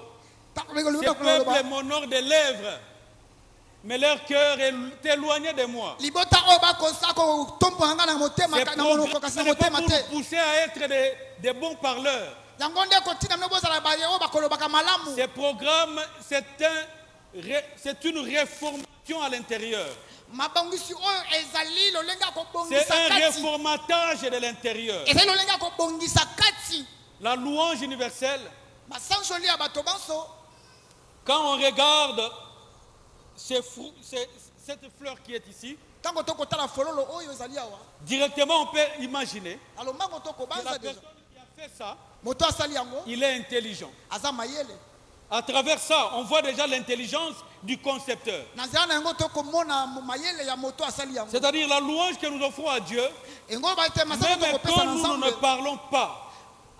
Speaker 3: Tango
Speaker 2: ce
Speaker 3: lobaka
Speaker 2: peuple
Speaker 3: koloba,
Speaker 2: m'honore des lèvres, mais leur cœur est éloigné de moi.
Speaker 3: libota oyo bakosa kotombola ngai na motema
Speaker 2: Ces
Speaker 3: na monoko
Speaker 2: programmes,
Speaker 3: kasi
Speaker 2: ce
Speaker 3: na
Speaker 2: n'est pas
Speaker 3: motema
Speaker 2: pour
Speaker 3: te
Speaker 2: nous pousser à être des bons parleurs.
Speaker 3: yango nde kotina bino bozala baye oyo bakolobaka malamu
Speaker 2: Ces programmes, c'est une réformation à l'intérieur.
Speaker 3: mabongisi oyo ezali lolenge ya
Speaker 2: C'est
Speaker 3: kobongisa
Speaker 2: un
Speaker 3: kati
Speaker 2: réformatage de l'intérieur.
Speaker 3: ezali lolenge ya kobongisa kati
Speaker 2: La louange universelle,
Speaker 3: masanjoli ya bato banso
Speaker 2: quand on regarde cette fleur qui est ici,
Speaker 3: ntango tokotala fololo oyo ezali awa
Speaker 2: directement on peut imaginer
Speaker 3: alombango
Speaker 2: que la
Speaker 3: tokobanza deja
Speaker 2: personne qui a fait ça,
Speaker 3: moto asali yango
Speaker 2: il est intelligent.
Speaker 3: aza mayele
Speaker 2: À travers ça, on voit déjà l'intelligence du concepteur.
Speaker 3: na nzela na yango tokomona mayele ya moto asali yango
Speaker 2: C'est-à-dire la louange que nous offrons à Dieu,
Speaker 3: engo baite masango
Speaker 2: même
Speaker 3: tokopesa
Speaker 2: quand
Speaker 3: na
Speaker 2: nous ne
Speaker 3: nzambe
Speaker 2: parlons pas,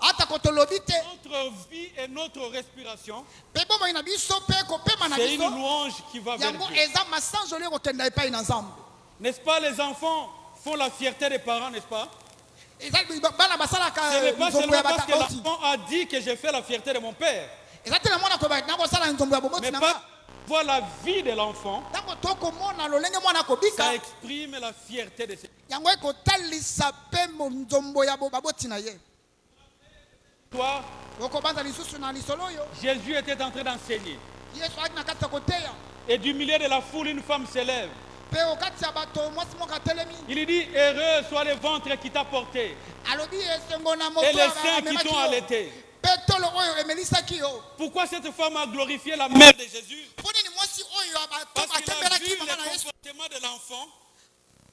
Speaker 3: ata kotolobi te
Speaker 2: notre vie et notre respiration,
Speaker 3: mpe bomoi na biso mpe kopema na
Speaker 2: c'est une
Speaker 3: biso
Speaker 2: louange qui va vers
Speaker 3: yango
Speaker 2: Dieu.
Speaker 3: eza masanjoli ekokenda epai na nzambe
Speaker 2: N'est-ce pas, les enfants font la fierté des parents, n'est-ce pas?
Speaker 3: eza bana basalaka
Speaker 2: Ce n'est pas
Speaker 3: nzombo
Speaker 2: seulement
Speaker 3: ya
Speaker 2: parce que
Speaker 3: bataboti
Speaker 2: l'enfant a dit que j'ai fait la fierté de mon père,
Speaker 3: eza te na mwana koyeba nakosala nzombo ya boboti
Speaker 2: mais
Speaker 3: na
Speaker 2: pas
Speaker 3: nga
Speaker 2: voir la vie de l'enfant,
Speaker 3: ntango tokomona lolenge mwana
Speaker 2: ça
Speaker 3: kobika
Speaker 2: exprime la fierté de ses
Speaker 3: yango ekotalisa mpe nzombo ya baboti na ye
Speaker 2: toi.
Speaker 3: okobanza lisusu na lisolo oyo
Speaker 2: Jésus était en train d'enseigner.
Speaker 3: yesu alaki na kati ya koteya
Speaker 2: Et du milieu de la foule, une femme s'élève.
Speaker 3: mpe okati ya bato mwasi moko atelemi
Speaker 2: Il dit, heureux soit le ventre qui t'a porté
Speaker 3: alobi esengo na
Speaker 2: et
Speaker 3: moto
Speaker 2: les seins qui
Speaker 3: amemaki
Speaker 2: t'ont
Speaker 3: yo
Speaker 2: allaité.
Speaker 3: mpe tolo oyo emelisaki yo
Speaker 2: Pourquoi cette femme a glorifié la mère de Jésus?
Speaker 3: mpo nini mwasi oyo
Speaker 2: Parce qu'il a
Speaker 3: atembelaki
Speaker 2: vu
Speaker 3: mama na
Speaker 2: le
Speaker 3: yesu
Speaker 2: comportement de l'enfant.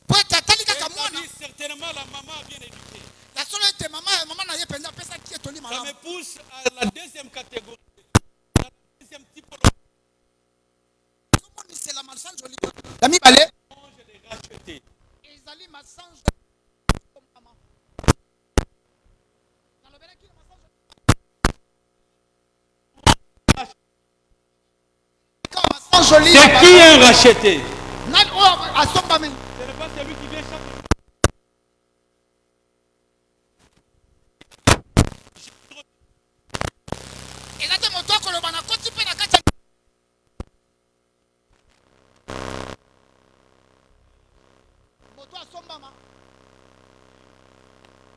Speaker 3: mpo ete atali
Speaker 2: Et
Speaker 3: kaka
Speaker 2: il a
Speaker 3: mwana
Speaker 2: dit, certainement la maman a bien éduqué.
Speaker 3: ya solo ete mama na ye mpenza apesaki etoli
Speaker 2: Ça
Speaker 3: malamu
Speaker 2: me pousse à la deuxième catégorie, la deuxième typologie
Speaker 3: omonisela masanjoli ya mibale
Speaker 2: de racheter.
Speaker 3: ezali masanjoli nalobelaki masanjoli
Speaker 2: C'est qui est racheté?
Speaker 3: nani oyo asombami
Speaker 2: Ce n'est pas celui qui vient chaque
Speaker 3: eza te moto akoloba na koti mpe na kati ya moto asombama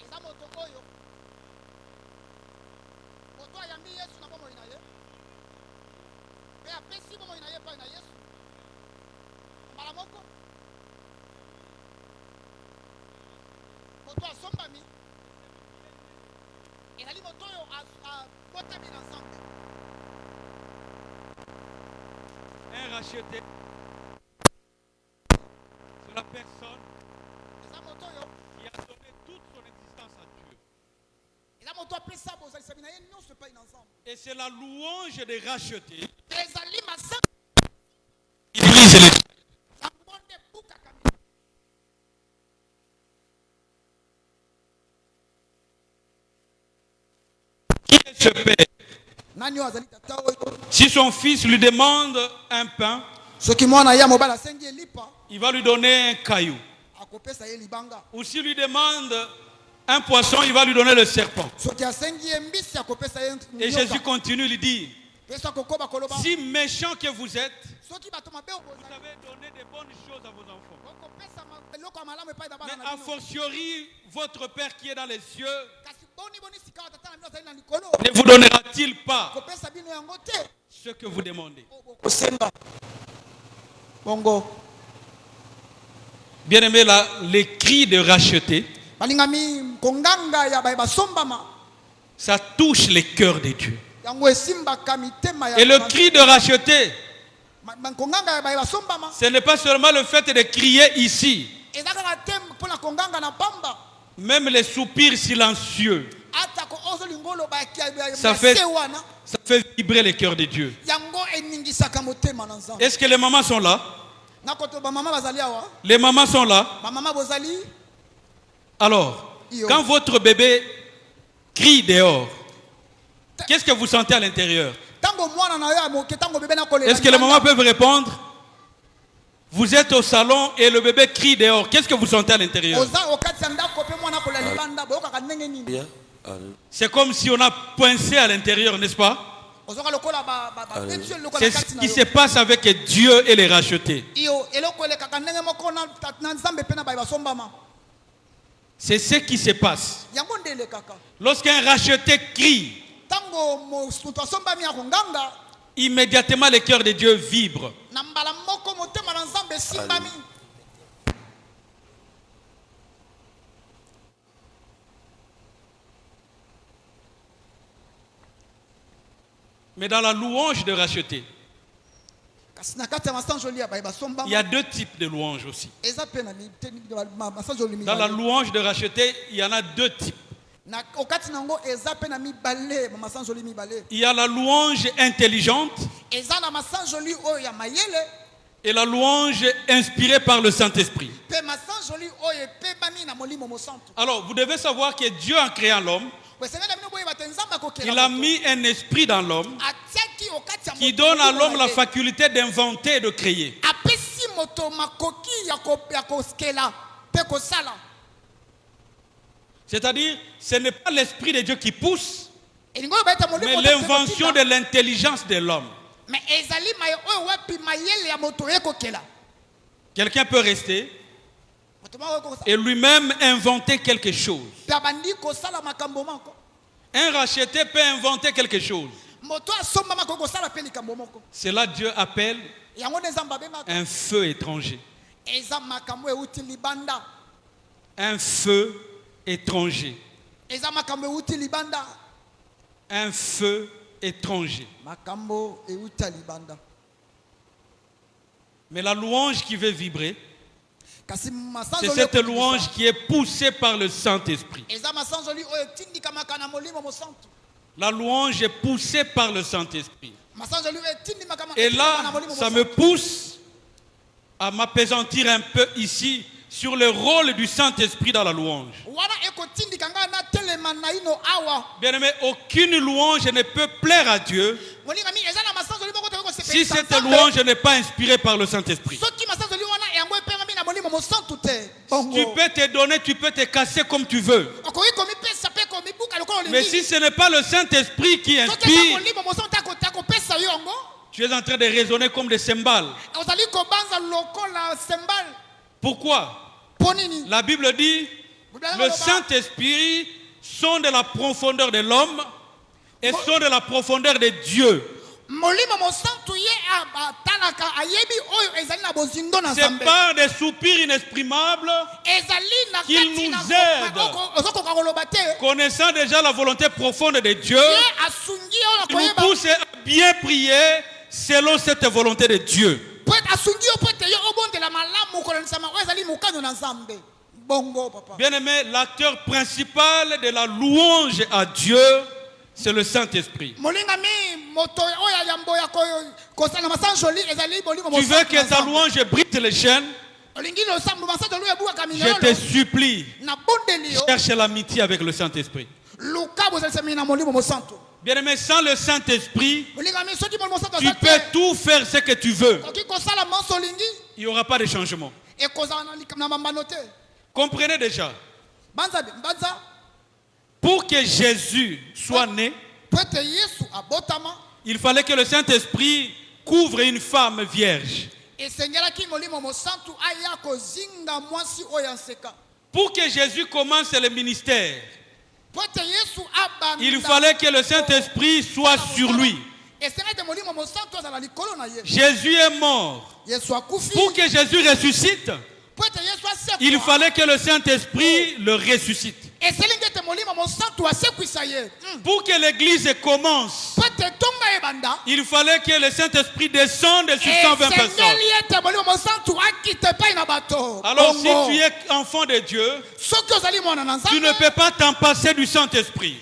Speaker 3: eza moto oyo moto ayambi yesu na bomoi na ye mpe apesi bomoi na ye epai na yesu mbala moko moto asombami ezali moto oyo abotami na nzambe
Speaker 2: un racheté. C'est la personne
Speaker 3: eza moto oyo
Speaker 2: qui a donné toute son existence à Dieu.
Speaker 3: eza moto apesa bozalisami na ye nyonso epai na nzambe
Speaker 2: Et c'est la louange de racheter
Speaker 3: ezali masango
Speaker 2: qui brise les
Speaker 3: yango nde ebukaka
Speaker 2: Qui est ce père?
Speaker 3: nani oyo azali tata oyo
Speaker 2: Si son fils lui demande un pain,
Speaker 3: soki mwana ye ya mobali asengi elipa
Speaker 2: il va lui donner un caillou.
Speaker 3: akopesa ye libanga
Speaker 2: Ou s'il lui demande un poisson, il va lui donner le serpent.
Speaker 3: soki asengi ye mbisi akopesa ye
Speaker 2: Et
Speaker 3: nyoka.
Speaker 2: Jésus continue, il dit,
Speaker 3: mpe soki akokoba koloba
Speaker 2: si méchant que vous êtes,
Speaker 3: soki bato mabe
Speaker 2: vous
Speaker 3: okozali
Speaker 2: avez donné de bonnes choses à vos enfants.
Speaker 3: okopesa eloko ya malamu epai na bana
Speaker 2: Mais
Speaker 3: na
Speaker 2: a
Speaker 3: bino
Speaker 2: fortiori, votre Père qui est dans les cieux,
Speaker 3: kasi boni sika wa tata na bino azali na likolo
Speaker 2: ne vous donnera-t-il pas
Speaker 3: kopesa bino yango te
Speaker 2: ce que vous demandez?
Speaker 3: kosenga bongo
Speaker 2: Bien-aimé, les cris de racheter,
Speaker 3: balingami konganga ya baye basombama
Speaker 2: ça touche les cœurs de Dieu.
Speaker 3: yango esimbaka mitema
Speaker 2: Et le cri de racheter,
Speaker 3: konganga ya baye basombama
Speaker 2: ce n'est pas seulement le fait de crier ici,
Speaker 3: eza kaka te mpona konganga na pamba
Speaker 2: même les soupirs silencieux.
Speaker 3: ata ko ozolinga
Speaker 2: Ça fait vibrer les cœurs de Dieu. Est-ce que les mamans sont là? Les mamans sont là. Alors, quand votre bébé crie dehors, qu'est-ce que vous sentez à l'intérieur? Est-ce que les mamans peuvent répondre? Vous êtes au salon et le bébé crie dehors. Qu'est-ce que vous sentez à l'intérieur? C'est comme si on a pincé à l'intérieur, n'est-ce pas? C'est ce qui se passe avec Dieu et les rachetés. C'est ce qui se passe. Lorsqu'un racheté crie, immédiatement le cœur de Dieu vibre. Mais dans la louange de racheter, il y a deux types de louanges aussi. Dans la louange de racheter, il y en a deux types. Il y a la louange intelligente et la louange inspirée par le Saint-Esprit. Alors, vous devez savoir que Dieu, en créant l'homme, il a mis un esprit dans l'homme qui donne à l'homme la faculté d'inventer et de créer. C'est-à-dire, ce n'est pas l'esprit de Dieu qui pousse, mais l'invention de l'intelligence de l'homme. Quelqu'un peut rester et lui-même inventer quelque chose. Un racheté peut inventer quelque chose. Cela Dieu appelle un feu étranger. Un feu étranger. Un feu étranger. Mais la louange qui veut vibrer, c'est cette louange qui est poussée par le Saint-Esprit. La louange est poussée par le Saint-Esprit. Et là, ça me pousse à m'appesantir un peu ici sur le rôle du Saint-Esprit dans la louange. Bien aimé, aucune louange ne peut plaire à Dieu si cette louange n'est pas inspirée par le Saint-Esprit. Tu peux te donner, tu peux te casser comme tu veux. Mais si ce n'est pas le Saint-Esprit qui inspire, tu es en train de raisonner comme des cymbales. Pourquoi? La Bible dit, le Saint-Esprit sont de la profondeur de l'homme et sont de la profondeur de Dieu. C'est par des soupirs inexprimables qu'il nous aide. Connaissant déjà la volonté profonde de Dieu, il nous pousse à bien prier selon cette volonté de Dieu. Bien aimé, l'acteur principal de la louange à Dieu, c'est le Saint-Esprit. Tu veux que ta louange brise les chaînes? Je te supplie, cherche l'amitié avec le Saint-Esprit. Bien aimé, sans le Saint-Esprit, tu peux tout faire ce que tu veux. Il n'y aura pas de changement. Comprenez déjà. Pour que Jésus soit né, il fallait que le Saint-Esprit couvre une femme vierge. Pour que Jésus commence le ministère, il fallait que le Saint-Esprit soit sur lui. Jésus est mort. Pour que Jésus ressuscite, il fallait que le Saint-Esprit le ressuscite. Pour que l'église commence, il fallait que le Saint-Esprit descende sur 120 personnes. Alors si tu es enfant de Dieu, tu ne peux pas t'en passer du Saint-Esprit.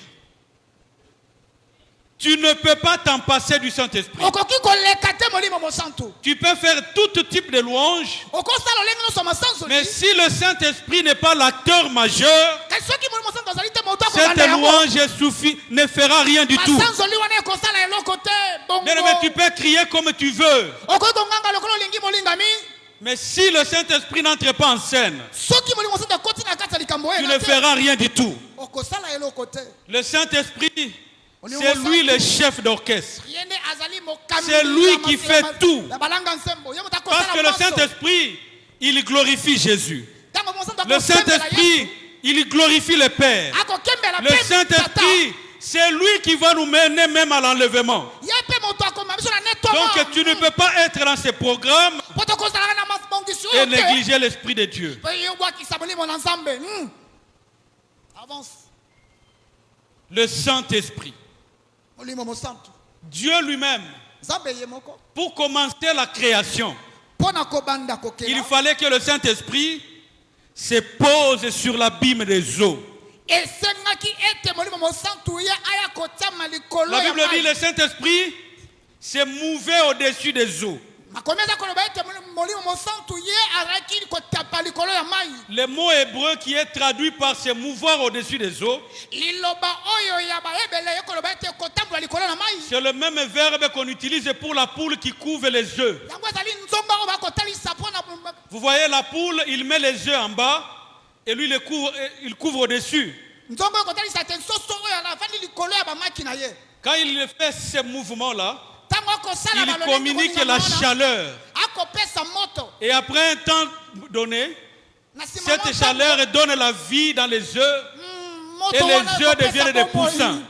Speaker 2: Tu ne peux pas t'en passer du Saint-Esprit.
Speaker 3: okoki koleka te molimo mosantu
Speaker 2: Tu peux faire tout type de louanges,
Speaker 3: okosala olenge nyonso masanzoli
Speaker 2: mais si le Saint-Esprit n'est pas l'acteur majeur,
Speaker 3: kasi soki molimo mosantu azali te moto
Speaker 2: cette
Speaker 3: akobanda yango
Speaker 2: louange ne fera rien du tout.
Speaker 3: masanzoli wana ekosala eloko te
Speaker 2: Bien aimé, tu
Speaker 3: bongo
Speaker 2: peux crier comme tu veux,
Speaker 3: okoki konganga lokolo olingi molingami
Speaker 2: mais si le Saint-Esprit n'entre pas en scène,
Speaker 3: soki molimo mosantu akoti na kati ya likambo
Speaker 2: tu
Speaker 3: oyo
Speaker 2: ne feras rien du tout.
Speaker 3: okosala eloko te
Speaker 2: Le Saint-Esprit, c'est lui le chef d'orchestre.
Speaker 3: ye nde azali mokambi
Speaker 2: C'est lui
Speaker 3: ya
Speaker 2: qui
Speaker 3: masi-
Speaker 2: fait
Speaker 3: ya masi-
Speaker 2: tout.
Speaker 3: ya balanga nsembo ye moto
Speaker 2: Parce
Speaker 3: akosala
Speaker 2: que le
Speaker 3: nyonso.
Speaker 2: Saint-Esprit, il glorifie Jésus.
Speaker 3: Ntango mosantu
Speaker 2: Le
Speaker 3: akosembela
Speaker 2: Saint-Esprit,
Speaker 3: Yesu,
Speaker 2: il glorifie le Père.
Speaker 3: akokembela
Speaker 2: Le
Speaker 3: mpe tata
Speaker 2: Saint-Esprit, c'est lui qui va nous mener même à l'enlèvement.
Speaker 3: ye mpe moto akoma biso na nettoiement.
Speaker 2: Donc tu ne peux pas être dans ces programmes
Speaker 3: Po tokozalaka na mabongisi
Speaker 2: et
Speaker 3: oyo te
Speaker 2: négliger l'Esprit de Dieu.
Speaker 3: mpe ye obwakisa molimo na nzambe avance
Speaker 2: Le Saint-Esprit,
Speaker 3: molimo mosantu
Speaker 2: Dieu lui-même,
Speaker 3: nzambe ye moko
Speaker 2: pour commencer la création,
Speaker 3: mpo na kobanda
Speaker 2: il
Speaker 3: kokela
Speaker 2: fallait que le Saint-Esprit se pose sur l'abîme des eaux.
Speaker 3: esengaki ete molimo mosantu ye aya kotiama likolo
Speaker 2: La
Speaker 3: ya
Speaker 2: Bible dit
Speaker 3: mai
Speaker 2: le Saint-Esprit se mouvait au-dessus des eaux.
Speaker 3: makomi eza koloba ete molimo mosantu ye azalaki kotapa likolo ya mai
Speaker 2: Le mot hébreu qui est traduit par se mouvoir au-dessus des eaux,
Speaker 3: liloba oyo ya bayebele ye koloba ete kotambola likolo na mai
Speaker 2: c'est le même verbe qu'on utilise pour la poule qui couvre les œufs.
Speaker 3: yango ezali nzonga oyo bakotalisa mpo na
Speaker 2: Vous voyez la poule, il met les œufs en bas et lui il couvre au-dessus.
Speaker 3: nzonga oyo kotalisa ete nsoso oyo afandi likolo ya bamaki na ye
Speaker 2: Quand il fait ce mouvement-là,
Speaker 3: ntango akosala
Speaker 2: il communique la chaleur.
Speaker 3: akopesa moto
Speaker 2: Et après un temps donné,
Speaker 3: na nsima
Speaker 2: cette
Speaker 3: mwa
Speaker 2: chaleur donne la vie dans les œufs.
Speaker 3: moto
Speaker 2: et les
Speaker 3: wana
Speaker 2: œufs
Speaker 3: ekopesa
Speaker 2: deviennent des
Speaker 3: bomoi.
Speaker 2: poussins.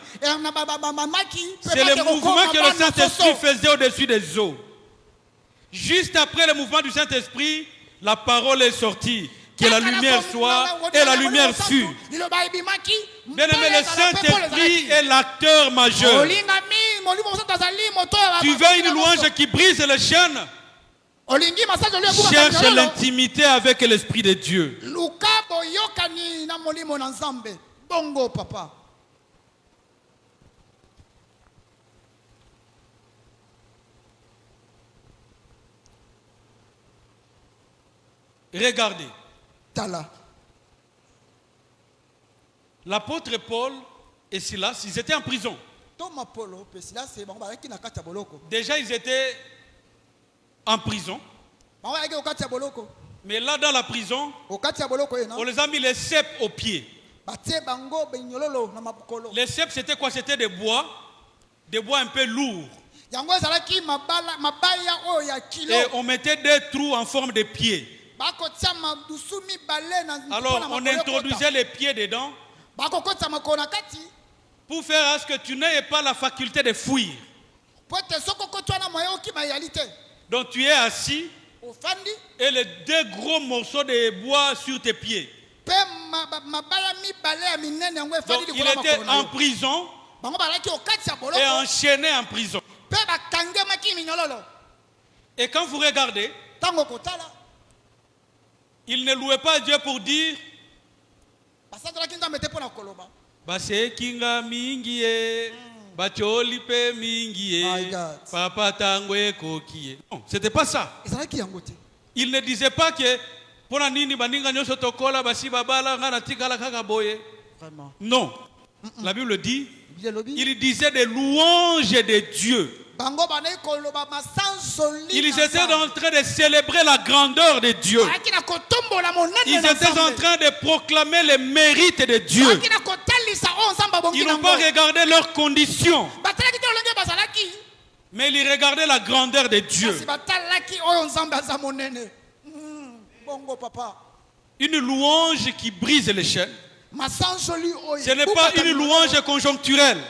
Speaker 3: Na bamaki
Speaker 2: C'est le mouvement que le Saint-Esprit faisait au-dessus des eaux. Juste après le mouvement du Saint-Esprit, la parole est sortie. Que la lumière soit et la lumière fut. Bien aimé, le Saint-Esprit est l'acteur majeur. Tu veux une louange qui brise les chaînes? Cherche l'intimité avec l'Esprit de Dieu.
Speaker 3: Bongo papa.
Speaker 2: Regardez.
Speaker 3: Tala.
Speaker 2: L'apôtre Paul et Silas, ils étaient en prison. Déjà, ils étaient en prison. Mais là, dans la prison, on les a mis les cèpes aux pieds. Les cèpes, c'était quoi? C'était des bois un peu lourds. Et on mettait des trous en forme de pieds. Alors, on introduisait les pieds dedans pour faire à ce que tu n'aies pas la faculté de fuir. Donc, tu es assis et les deux gros morceaux de bois sur tes pieds. Donc, il était en prison et enchaîné en prison. Et quand vous regardez, il ne louait pas Dieu pour dire Base kinga mingi e bacholi pe mingi e papa tangwe kokie. Non, c'était pas ça. Il ne disait pas que pona nini baninga nyoso tokola basi babala ngana tikala kaka boye. Non. La Bible dit il disait des louanges de Dieu. Ils étaient en train de célébrer la grandeur de Dieu. Ils étaient en train de proclamer les mérites de Dieu. Ils n'ont pas regardé leurs conditions, mais ils regardaient la grandeur de Dieu. Une louange qui brise les chaînes. Ce n'est pas une louange conjoncturelle.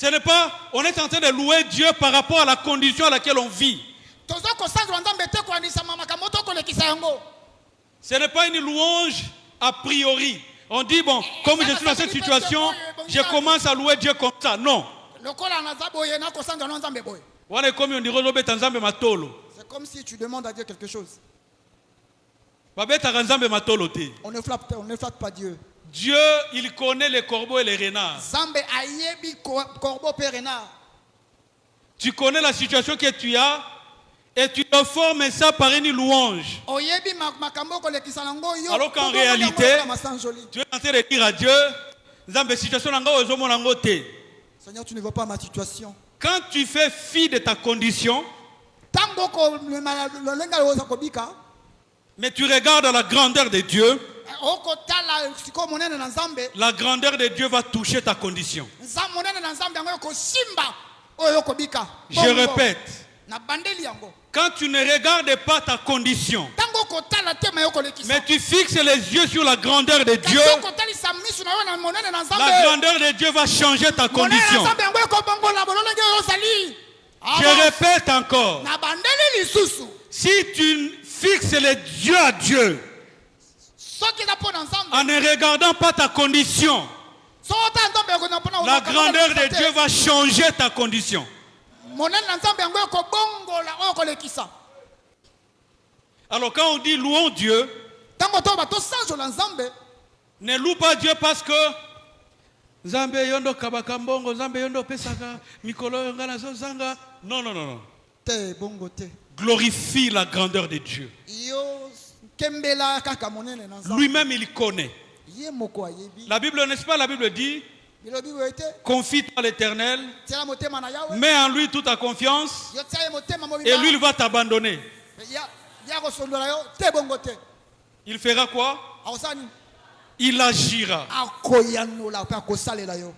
Speaker 2: Ce n'est pas, on est en train de louer Dieu par rapport à la condition à laquelle on vit. Ce n'est pas une louange a priori. On dit, bon, comme je suis dans cette situation, je commence à louer Dieu comme ça. Non.
Speaker 3: C'est comme si tu demandes à Dieu quelque chose.
Speaker 2: On ne
Speaker 3: On ne flatte pas Dieu.
Speaker 2: Dieu, il connaît les corbeaux et les renards.
Speaker 3: Zambe ayebi corbeau pe renard.
Speaker 2: Tu connais la situation que tu as et tu reformes ça par une louange.
Speaker 3: Oyebi makambo ko lekisa nango yo.
Speaker 2: Alors qu'en réalité, tu es en train de dire à Dieu, Zambe situation nango ozomona nango te.
Speaker 3: Seigneur, tu ne vois pas ma situation.
Speaker 2: Quand tu fais fi de ta condition,
Speaker 3: Tango ko lenga loza kobika.
Speaker 2: mais tu regardes la grandeur de Dieu,
Speaker 3: Okotala siko monene na Nzambe.
Speaker 2: la grandeur de Dieu va toucher ta condition.
Speaker 3: Nzambe monene na Nzambe yango ko simba oyo kobika.
Speaker 2: Je répète,
Speaker 3: Na bandeli yango.
Speaker 2: quand tu ne regardes pas ta condition,
Speaker 3: Tango kotala tema yo kolekisa.
Speaker 2: mais tu fixes les yeux sur la grandeur de Dieu,
Speaker 3: Tango kotali sa misu na yo na monene na Nzambe.
Speaker 2: la grandeur de Dieu va changer ta condition.
Speaker 3: Monene na Nzambe yango ko bongo la bololenge yo sali.
Speaker 2: Je répète encore,
Speaker 3: Na bandeli lisusu.
Speaker 2: si tu fixes les yeux à Dieu,
Speaker 3: Soki na pona Nzambe.
Speaker 2: en ne regardant pas ta condition,
Speaker 3: Sota Nzambe ko na pona.
Speaker 2: la grandeur de Dieu va changer ta condition.
Speaker 3: Monene na Nzambe yango ko bongo la oyo kolekisa.
Speaker 2: Alors quand on dit louons Dieu,
Speaker 3: Tango to bato sanjo na Nzambe.
Speaker 2: ne loue pas Dieu parce que Zambe yondo kabakambongo, Zambe yondo pesaka, mikolo yongana zanga. Non, non, non, non.
Speaker 3: Te bongo te.
Speaker 2: Glorifie la grandeur de Dieu.
Speaker 3: Yo kembela kaka monene na Nzambe.
Speaker 2: Lui-même, il connaît.
Speaker 3: Ye moko ayebi.
Speaker 2: La Bible, n'est-ce pas, la Bible dit,
Speaker 3: Bilobi wete.
Speaker 2: confie-toi à l'Éternel,
Speaker 3: Tiala motema na Yahweh.
Speaker 2: mets en lui toute ta confiance,
Speaker 3: Yo tia motema mo
Speaker 2: et lui, il va t'abandonner.
Speaker 3: Ya ko sondola yo te bongo te.
Speaker 2: Il fera quoi?
Speaker 3: Awsani.
Speaker 2: Il agira.
Speaker 3: Akoyanola pa ko salela yo.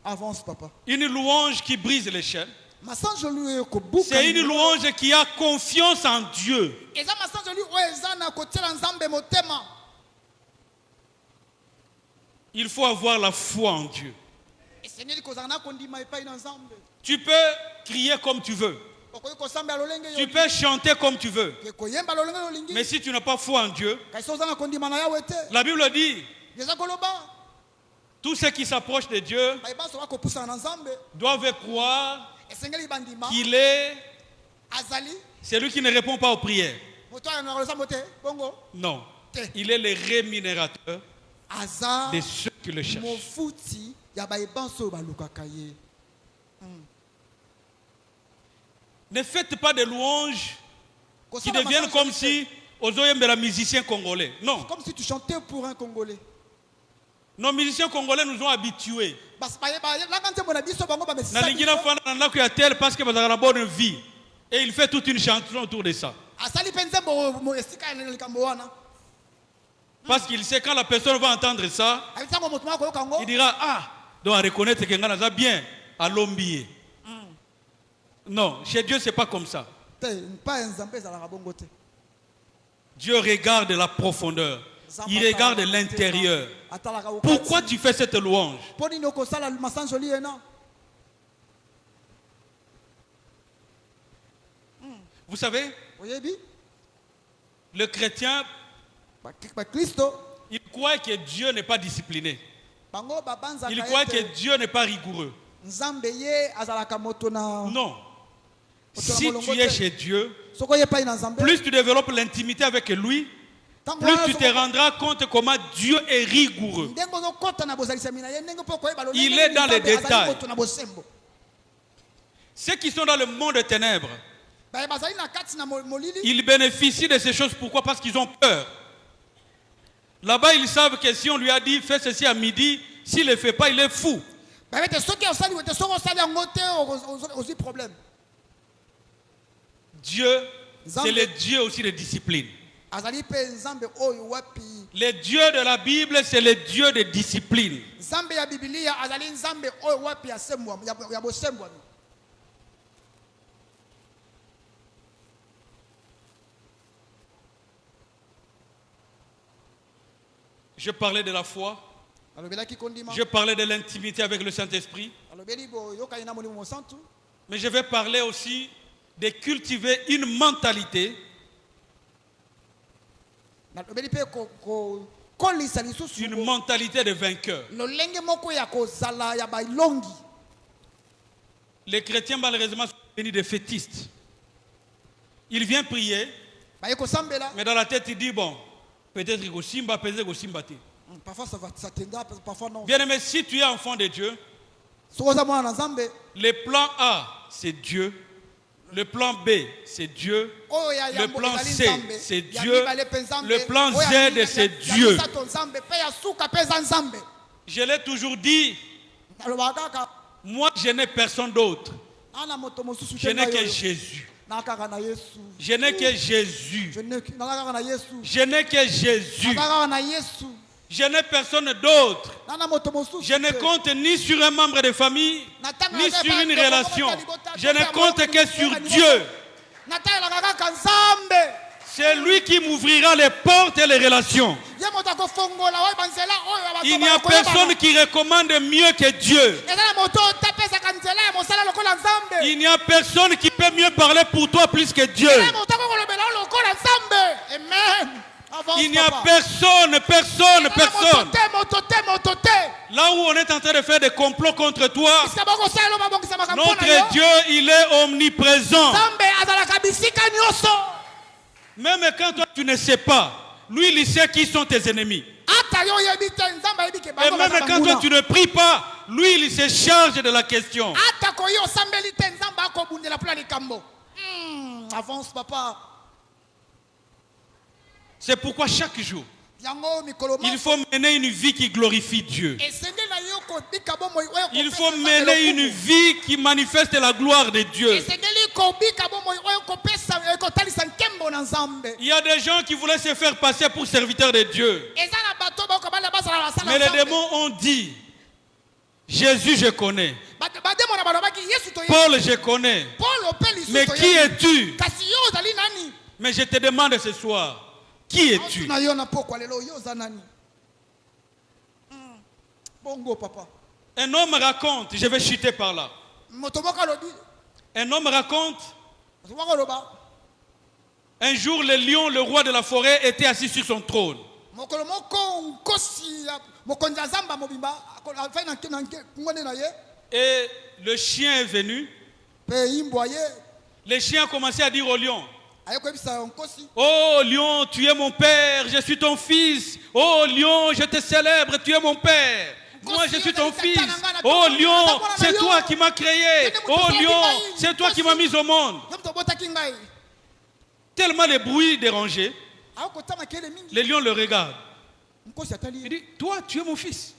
Speaker 3: Avance papa.
Speaker 2: Une louange qui brise les chaînes.
Speaker 3: Masanjo lui ko buka.
Speaker 2: C'est une louange qui a confiance en Dieu.
Speaker 3: Eza masanjo lui o ezana ko tiela Nzambe motema.
Speaker 2: Il faut avoir la foi en Dieu.
Speaker 3: Et Seigneur ko zana ko ndima epai na Nzambe.
Speaker 2: Tu peux crier comme tu veux.
Speaker 3: Okoyi ko samba lolenge yo.
Speaker 2: Tu peux chanter comme tu veux.
Speaker 3: Ko yemba lolenge yo lingi.
Speaker 2: Mais si tu n'as pas foi en Dieu,
Speaker 3: Kaiso zana ko ndima na Yahweh te.
Speaker 2: la Bible dit,
Speaker 3: Eza koloba.
Speaker 2: tous ceux qui s'approchent de Dieu
Speaker 3: Baiba so ko pusa na Nzambe.
Speaker 2: doivent croire
Speaker 3: Esengeli bandima.
Speaker 2: qu'il est
Speaker 3: Azali.
Speaker 2: celui qui ne répond pas aux prières.
Speaker 3: Moto ya na Nzambe te. Bongo.
Speaker 2: Non.
Speaker 3: Te.
Speaker 2: Il est le rémunérateur
Speaker 3: Aza.
Speaker 2: de ceux qui le cherchent.
Speaker 3: Mofuti ya baibanso balukaka ye.
Speaker 2: Ne faites pas de louanges qui deviennent comme si Ozoyembera musiciens congolais. Non.
Speaker 3: Comme si tu chantais pour un Congolais.
Speaker 2: Nos musiciens congolais nous ont habitués. Nalingina fana na ndako ya tel parce que vous avez une bonne vie. Et il fait toute une chanson autour de ça. Parce qu'il sait quand la personne va entendre ça, il dira, ah, donc à reconnaître que Ngana a bien à l'ombier. Non, chez Dieu, c'est pas comme ça. Dieu regarde la profondeur. Il regarde l'intérieur. Pourquoi tu fais cette louange? Vous savez, le chrétien, il croit que Dieu n'est pas discipliné. Il croit que Dieu n'est pas rigoureux. Non. Si tu es chez Dieu, plus tu développes l'intimité avec lui, plus tu te rendras compte comment Dieu est rigoureux. Il est dans les détails. Ceux qui sont dans le monde des ténèbres, ils bénéficient de ces choses. Pourquoi? Parce qu'ils ont peur. Là-bas, ils savent que si on lui a dit fais ceci à midi, s'il ne le fait pas, il est fou. Dieu, c'est le Dieu aussi de discipline. Le Dieu de la Bible, c'est le Dieu de discipline. Je parlais de la foi. Je parlais de l'intimité avec le Saint-Esprit. Mais je vais parler aussi de cultiver une mentalité. Une mentalité de vainqueur. Les chrétiens, malheureusement, sont devenus des fétistes. Il vient prier, mais dans la tête, il dit, bon, Peut-être que Simba, peut-être que Simba.
Speaker 3: Parfois ça t'aidera, parfois non.
Speaker 2: Bien aimé, si tu es enfant de Dieu, le plan A, c'est Dieu. Le plan B, c'est Dieu. Le plan C, c'est Dieu. Le plan Z, c'est Dieu. Je l'ai toujours dit, moi je n'ai personne d'autre. Je n'ai que Jésus. Je n'ai que Jésus. Je n'ai que Jésus. Je n'ai personne d'autre. Je ne compte ni sur un membre de famille, ni sur une relation. Je ne compte que sur Dieu. C'est lui qui m'ouvrira les portes et les relations. Il n'y a personne qui recommande mieux que Dieu. Il n'y a personne qui peut mieux parler pour toi plus que Dieu. Il n'y a personne. Là où on est en train de faire des complots contre toi, notre Dieu, il est omniprésent. Même quand toi tu ne sais pas, lui il sait qui sont tes ennemis. Et même quand toi tu ne pries pas, lui il se charge de la question.
Speaker 3: Avance, papa.
Speaker 2: C'est pourquoi chaque jour, il faut mener une vie qui glorifie Dieu. Il faut mener une vie qui manifeste la gloire de Dieu. Il y a des gens qui voulaient se faire passer pour serviteurs de Dieu. Mais les démons ont dit, Jésus je connais, Paul je connais, mais qui es-tu? Mais je te demande ce soir, qui es-tu? Un homme raconte, je vais chuter par là. Un homme raconte, un jour le lion, le roi de la forêt, était assis sur son trône. Et le chien est venu. Le chien a commencé à dire au lion, oh lion, tu es mon père, je suis ton fils. Oh lion, je te célèbre, tu es mon père. Moi je suis ton fils. Oh lion, c'est toi qui m'as créé. Oh lion, c'est toi qui m'as mis au monde. Tellement de bruit dérangé, le lion le regarde. Il dit, toi tu es mon fils.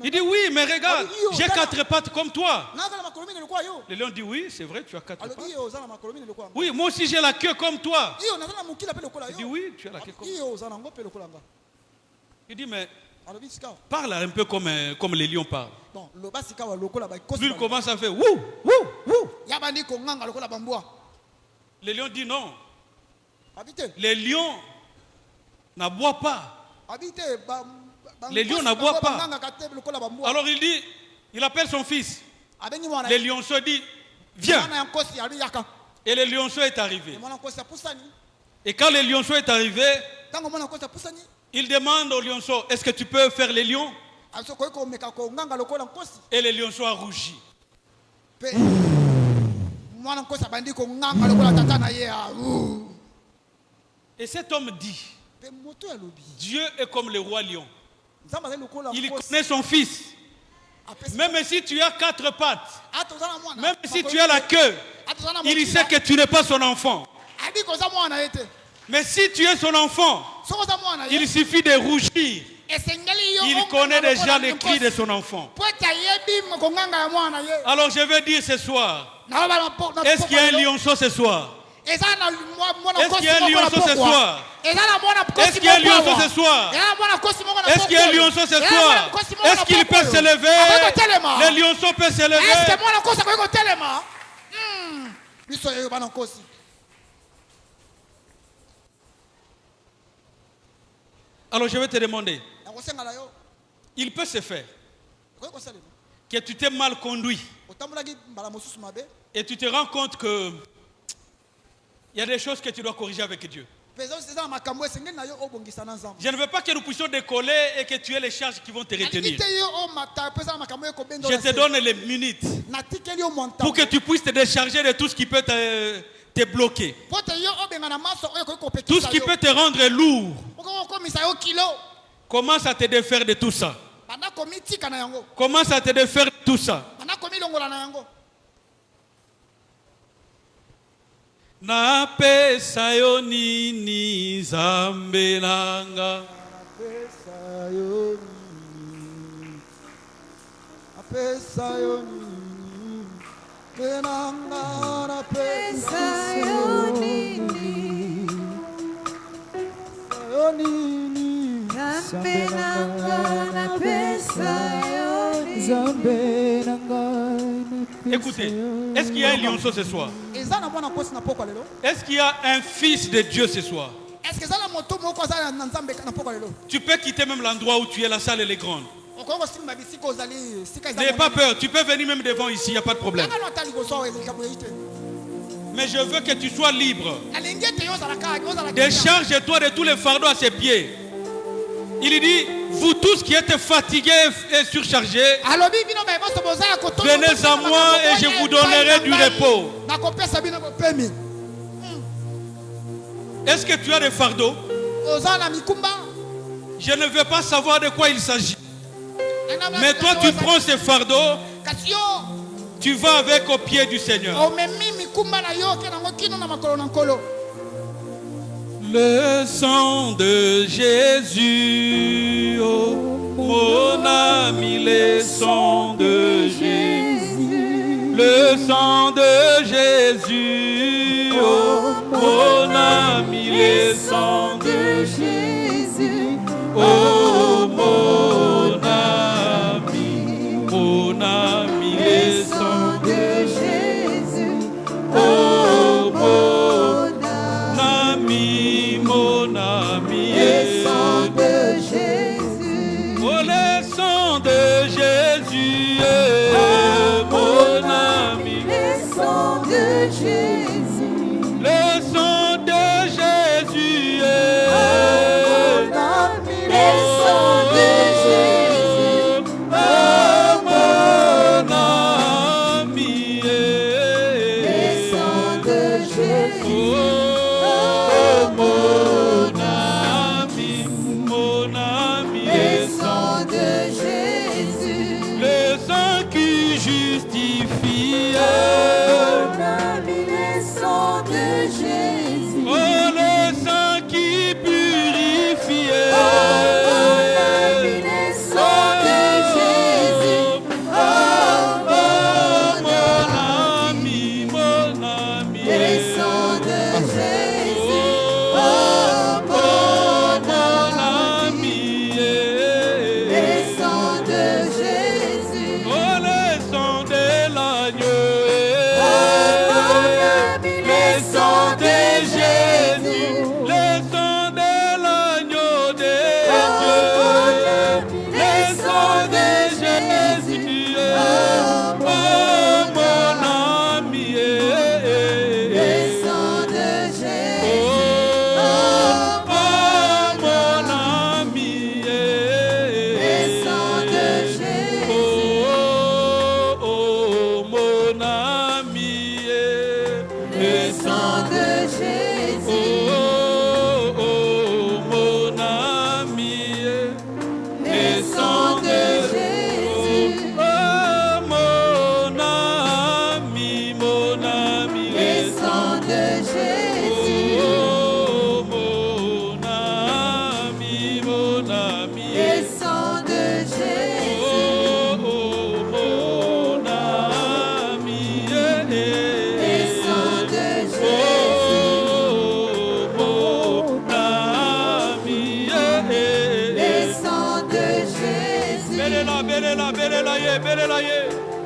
Speaker 2: Il dit, oui, mais regarde, j'ai 4 pattes comme toi. Le lion dit, oui, c'est vrai, tu as 4 pattes. Oui, moi aussi j'ai la queue comme toi. Il dit, oui, tu as la queue comme toi. Il dit, mais parle un peu comme les lions parlent. Lui, il commence à faire, wouh, wouh, wouh. Le lion dit, non. Les lions n'aboient pas. Les lions n'aboient pas. Alors il dit, il appelle son fils. Le lionceau dit, viens. Et le lionceau est arrivé. Et quand le lionceau est arrivé, il demande au lionceau, est-ce que tu peux faire les lions? Et le lionceau a rougi. Et cet homme dit, Dieu est comme le roi lion. Il connaît son fils. Même si tu as 4 pattes, même si tu as la queue, il sait que tu n'es pas son enfant. Mais si tu es son enfant, il suffit de rougir. Il connaît déjà les cris de son enfant. Alors je vais dire ce soir, est-ce qu'il y a un lionceau ce soir? Est-ce qu'il y a un lionceau ce soir? Est-ce qu'il y a un lionceau ce soir? Est-ce qu'il y a un lionceau ce soir? Est-ce qu'il peut se lever? Le lionceau peut se lever. Alors je vais te demander, il peut se faire que tu t'es mal conduit et tu te rends compte que il y a des choses que tu dois corriger avec Dieu. Je ne veux pas que nous puissions décoller et que tu aies les charges qui vont te retenir. Je te donne les minutes pour que tu puisses te décharger de tout ce qui peut te bloquer.
Speaker 3: Po te yo obengana maso oyo ko
Speaker 2: Tout ce qui peut te rendre lourd,
Speaker 3: ko misa yo kilo.
Speaker 2: commence à te défaire de tout ça.
Speaker 3: Banda komi tika na yango.
Speaker 2: Commence à te défaire de tout ça.
Speaker 3: Banda komi longola na yango.
Speaker 2: Napesa yo nini Nzambe nanga.
Speaker 1: Napesa yo nini benanga napesa yo nini
Speaker 4: Nzambe nanga napesa yo nini.
Speaker 2: Écoutez, est-ce qu'il y a un lionceau ce soir?
Speaker 3: Eza na mwana kosi na poko lelo.
Speaker 2: Est-ce qu'il y a un fils de Dieu ce soir?
Speaker 3: Est-ce que ça la moto moko za na Nzambe na poko lelo?
Speaker 2: Tu peux quitter même l'endroit où tu es, la salle elle est grande.
Speaker 3: Okoko simba bisiko zali sika za.
Speaker 2: N'aie pas peur, tu peux venir même devant ici, il n'y a pas de problème.
Speaker 3: Anga no tali ko so eza kabu yite.
Speaker 2: Mais je veux que tu sois libre.
Speaker 3: Alingie te yo za la ka, yo za la.
Speaker 2: Décharge-toi de tous les fardeaux à ses pieds. Il dit, vous tous qui êtes fatigués et surchargés,
Speaker 3: Alobi bino ba boso boza ya koto.
Speaker 2: venez à moi et je vous donnerai du repos.
Speaker 3: Na kopesa bino ko pemi.
Speaker 2: Est-ce que tu as des fardeaux?
Speaker 3: Oza na mikumba.
Speaker 2: Je ne veux pas savoir de quoi il s'agit. Mais toi, tu prends ces fardeaux,
Speaker 3: Kasio.
Speaker 2: tu vas avec au pied du Seigneur.
Speaker 3: O memi mikumba na yo ke na ngokino na makolo na nkolo.
Speaker 2: Le sang de Jésus, oh mon ami, le sang de Jésus. Le sang de Jésus, oh mon ami, le sang de Jésus. Oh mon ami, le sang de Jésus. Oh mon ami, le sang de Jésus. Oh le sang de Jésus, mon ami.
Speaker 4: Le sang de Jésus.
Speaker 2: Le sang de Jésus,
Speaker 4: Mon ami, le sang de Jésus.
Speaker 2: oh mon ami,
Speaker 4: Le sang de Jésus.
Speaker 2: oh mon ami,
Speaker 4: Le sang de Jésus.
Speaker 2: le sang qui justifie,
Speaker 4: Mon ami, le sang de Jésus.
Speaker 2: oh le sang qui purifie,
Speaker 4: Mon ami, le sang de Jésus.
Speaker 2: mon ami,
Speaker 4: Le sang de Jésus. Le sang de Jésus.
Speaker 2: oh le sang de l'agneau, le sang de Jésus, le sang de l'agneau de Dieu, le sang de Jésus, oh mon ami,
Speaker 4: Le sang de Jésus.
Speaker 2: oh mon ami,
Speaker 4: Le sang de Jésus.
Speaker 2: oh mon ami,
Speaker 4: Le sang de Jésus.
Speaker 2: oh mon ami,
Speaker 4: Le sang de Jésus.
Speaker 2: oh mon ami,
Speaker 4: Le sang de Jésus.
Speaker 2: oh mon ami,
Speaker 4: Le sang de Jésus.
Speaker 2: oh mon ami,
Speaker 4: Le sang de Jésus. Le sang de Jésus.
Speaker 2: Belela ye.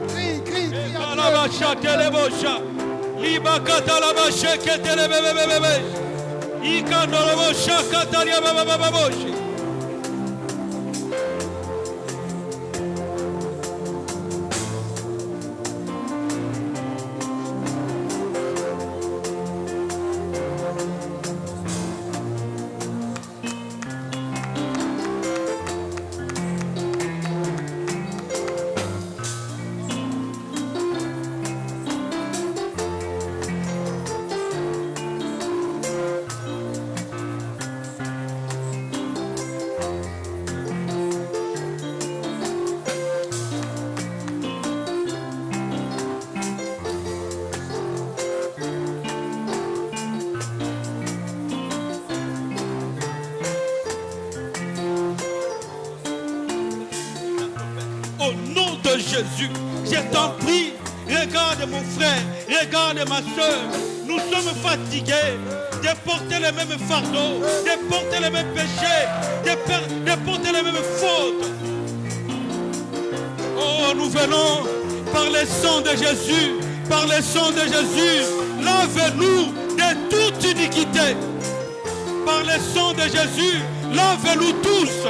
Speaker 3: Crie, crie, crie.
Speaker 2: Alabasha telebosha. Libakata labasha ketelebebebebe. Ikandolobosha kataria babababoshi. Au nom de Jésus, je t'en prie, regarde mon frère, regarde ma soeur. Nous sommes fatigués de porter les mêmes fardeaux, de porter les mêmes péchés, de porter les mêmes fautes. Oh, nous venons par le sang de Jésus, par le sang de Jésus, lave-nous de toute iniquité. Par le sang de Jésus, lave-nous tous.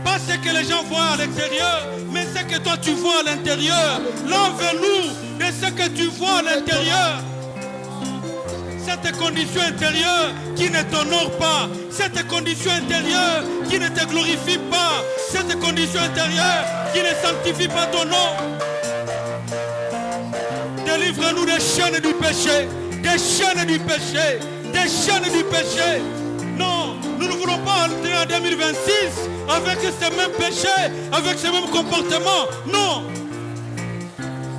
Speaker 2: Pas ce que les gens voient à l'extérieur, mais ce que toi tu vois à l'intérieur. Lave-nous de ce que tu vois à l'intérieur. Cette condition intérieure qui ne t'honore pas, cette condition intérieure qui ne te glorifie pas, cette condition intérieure qui ne sanctifie pas ton nom. Délivre-nous des chaînes du péché, des chaînes du péché, des chaînes du péché. Non, nous ne voulons pas entrer en 2026 avec ces mêmes péchés, avec ces mêmes comportements. Non.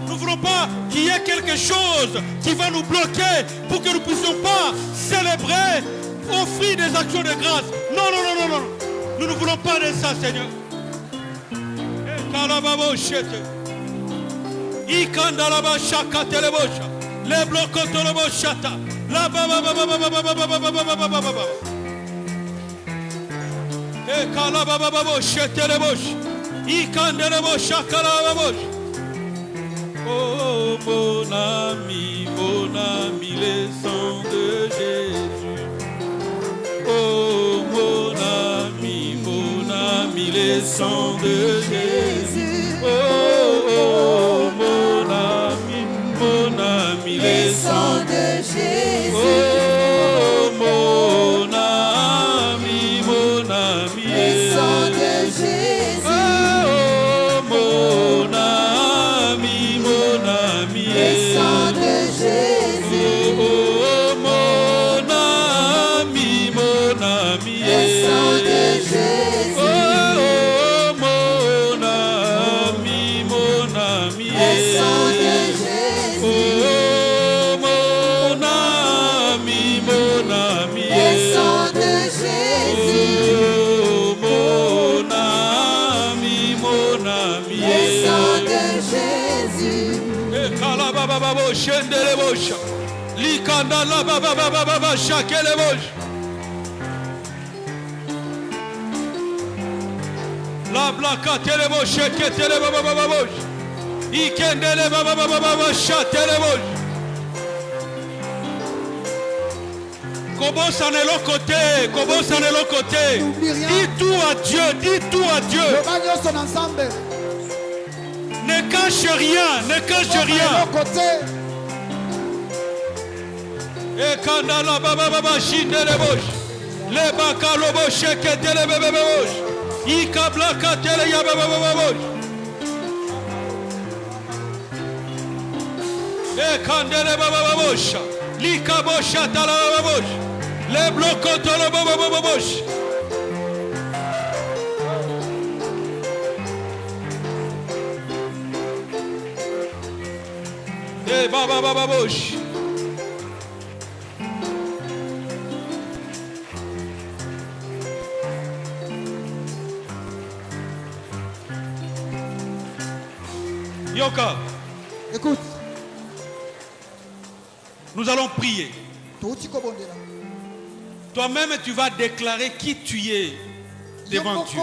Speaker 2: Nous ne voulons pas qu'il y ait quelque chose qui va nous bloquer pour que nous ne puissions pas célébrer, offrir des actions de grâce. Non. Nous ne voulons pas de ça, Seigneur. Les blocs la oh mon ami, le sang de Jésus. Oh mon ami, le sang de Jésus. Oh mon ami, le sang de Jésus. Oh mon ami, le sang de Jésus. Oh mon ami, le sang de Jésus. Oh mon ami, le sang de Jésus. Oh mon ami, le sang de Jésus. Oh mon ami, le sang de Jésus. Oh mon ami, le sang de Jésus. Et kalabababo shendele bosha, likanda la babababa shakele bosha. La blaka tele bosha ketele bababa bosha, ikendele bababa shatele bosha. Commence en l'autre côté. Dis tout à Dieu. Ne cache rien. Et quand la baba shindele bosh, le baka lobo sheketele bebe bosh, ikabla katele ya baba bosh. Et quand le baba bosh, likabosha tala baba bosh, le bloco tolo baba bosh. Et baba bosh. Yoka,
Speaker 3: Écoute,
Speaker 2: nous allons prier. Toi-même, tu vas déclarer qui tu es devant Dieu.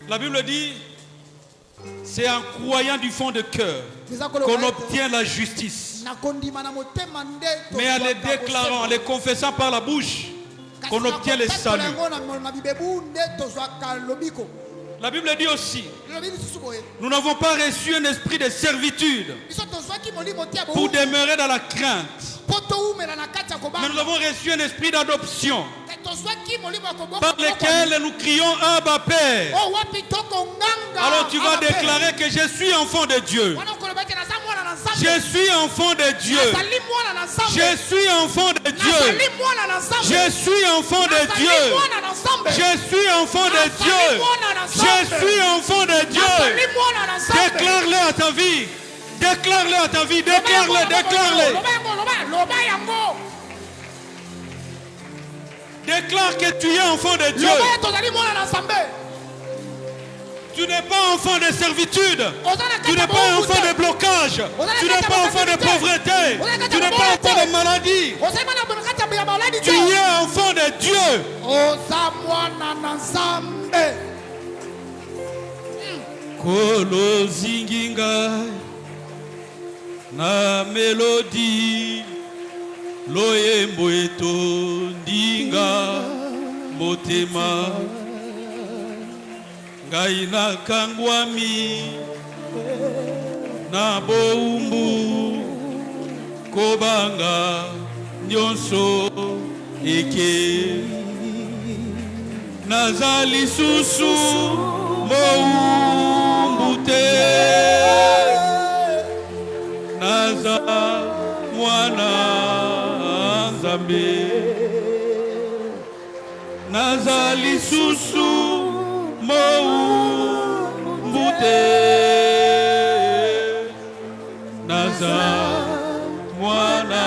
Speaker 2: La Bible dit, c'est en croyant du fond de cœur qu'on obtient la justice. Mais en les déclarant, en les confessant par la bouche, qu'on obtient le salut. La Bible dit aussi, nous n'avons pas reçu un esprit de servitude pour demeurer dans la crainte. Mais nous avons reçu un esprit d'adoption par lequel nous crions Abba Père. Alors tu vas déclarer que je suis enfant de Dieu. Je suis enfant de Dieu. Je suis enfant de Dieu. Je suis enfant de Dieu. Je suis enfant de Dieu. Je suis enfant de Dieu. Déclare-le à ta vie. Déclare-le à ta vie. Déclare-le. Déclare-le. Déclare que tu es enfant de Dieu. Tu n'es pas enfant de servitude. Tu n'es pas enfant de blocage. Tu n'es pas enfant de pauvreté. Tu n'es pas enfant de maladie. Tu es enfant de Dieu. Kolo zinginga na melodi loyembo eto ndinga motema ngai nakangwami na boumbu kobanga nyonso eke nazali susu moumbu te naza mwana nzambe nazali susu moumbu te naza mwana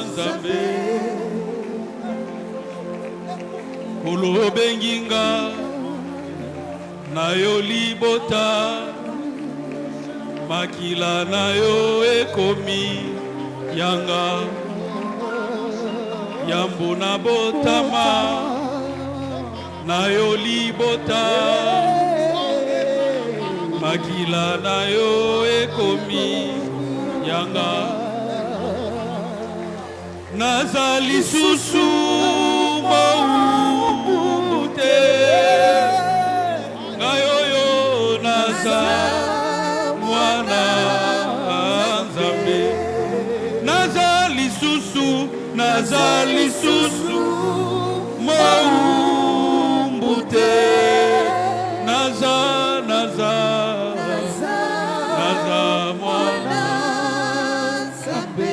Speaker 2: nzambe olobenginga na yo libota makila na yo ekomi yanga yambo na botama na yo libota makila na yo ekomi yanga nazali susu moumbu te ngayoyo naza mwana nzambe nazali susu moumbu te naza mwana nzambe.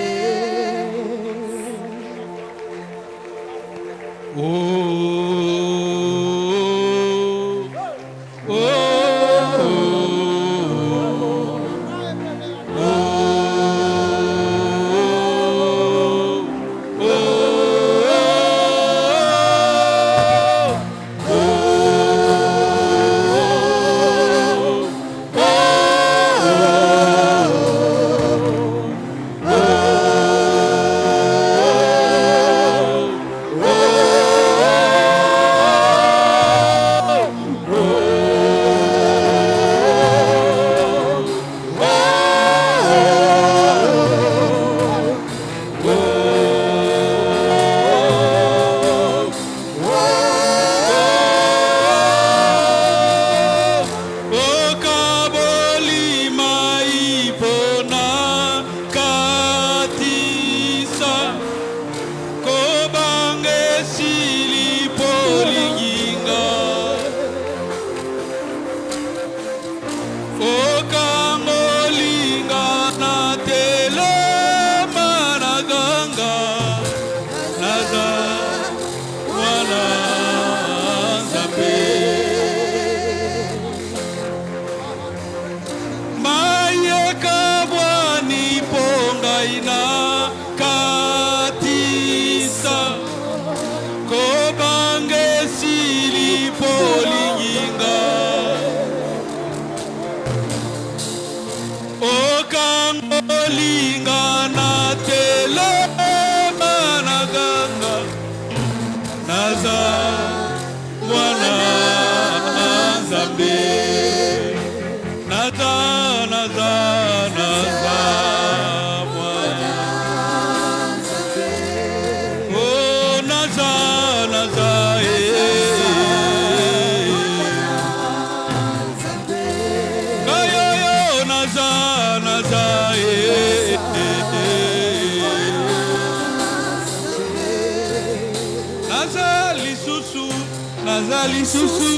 Speaker 2: Nazali susu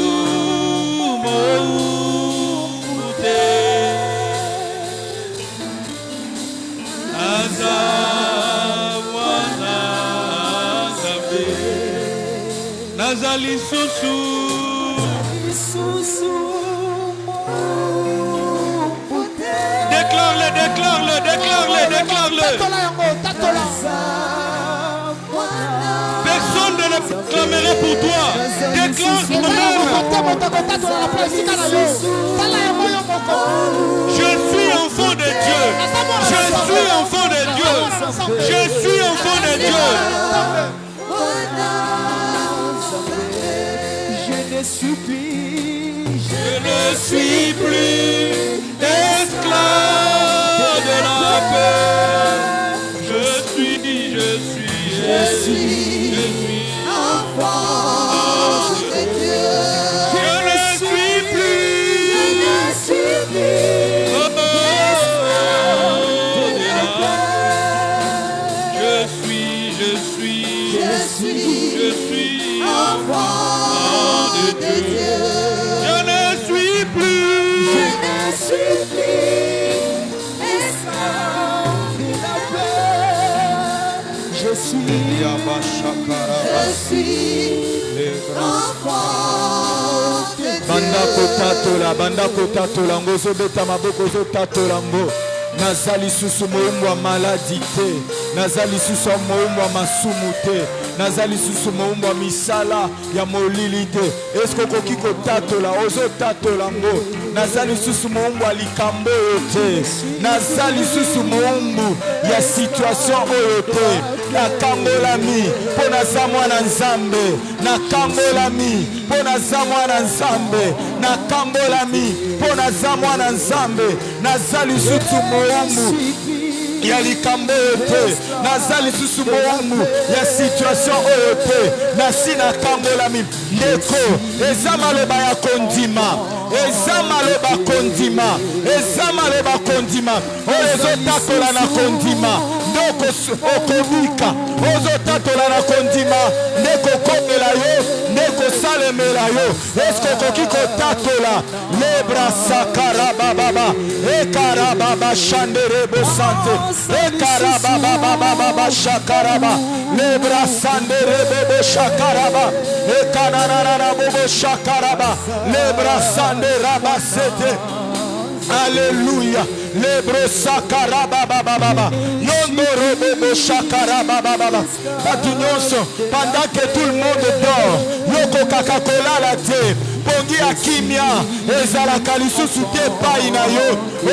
Speaker 2: moumbu te naza mwana nzambe nazali susu moumbu te. Déclare-le. Personne ne acclamerai pour toi. Déclare toi-même. Je suis enfant de Dieu. Je suis enfant de Dieu. Je suis enfant de Dieu.
Speaker 4: Je ne suis
Speaker 2: plus esclave de la peur. Je suis enfant de Dieu. Je ne suis plus esclave de la peur. Je suis enfant de Dieu. Je ne suis plus esclave de la peur. Je suis enfant de Dieu.
Speaker 1: Banda kotatola ngozo beta maboko zo tatolango. Nazali susu moumbo wa maladi te. Nazali susu moumbo wa masumu te. Nazali susu moumbo wa misala ya molili te. Esko koki kotatola ozo tatolango. Nazali susu moumbo wa likambo te. Nazali susu moumbo ya situation oyo te. Nakangolami pona za mwana nzambe. Nakangolami pona za mwana nzambe. Nakangolami pona za mwana nzambe. Nazali susu moumbo ya likambo te. Nazali susu moumbo ya situation oyo te. Nasi nakangolami ndeko eza maloba ya kondima. Eza maloba kondima. Eza maloba kondima. Ozo tatola na kondima. Ndoko okobika. Ozo tatola na kondima. Ndeko komela yo. Ndeko salemela yo. Esko kokiko tatola. Lebra sakaraba baba. Ekarababa shanderebo sante. Ekarababa baba shakaraba. Lebra sanderebo shakaraba. Ekananana bobo shakaraba. Lebra sanderaba sete. Alléluia. Lebro sakaraba baba. Yondoro bobo shakaraba baba. Patunyoso. Pendant que tout le monde dort. Yoko kakakola la te. Pongi akimia. Ezalaka lisusu te pai na yo.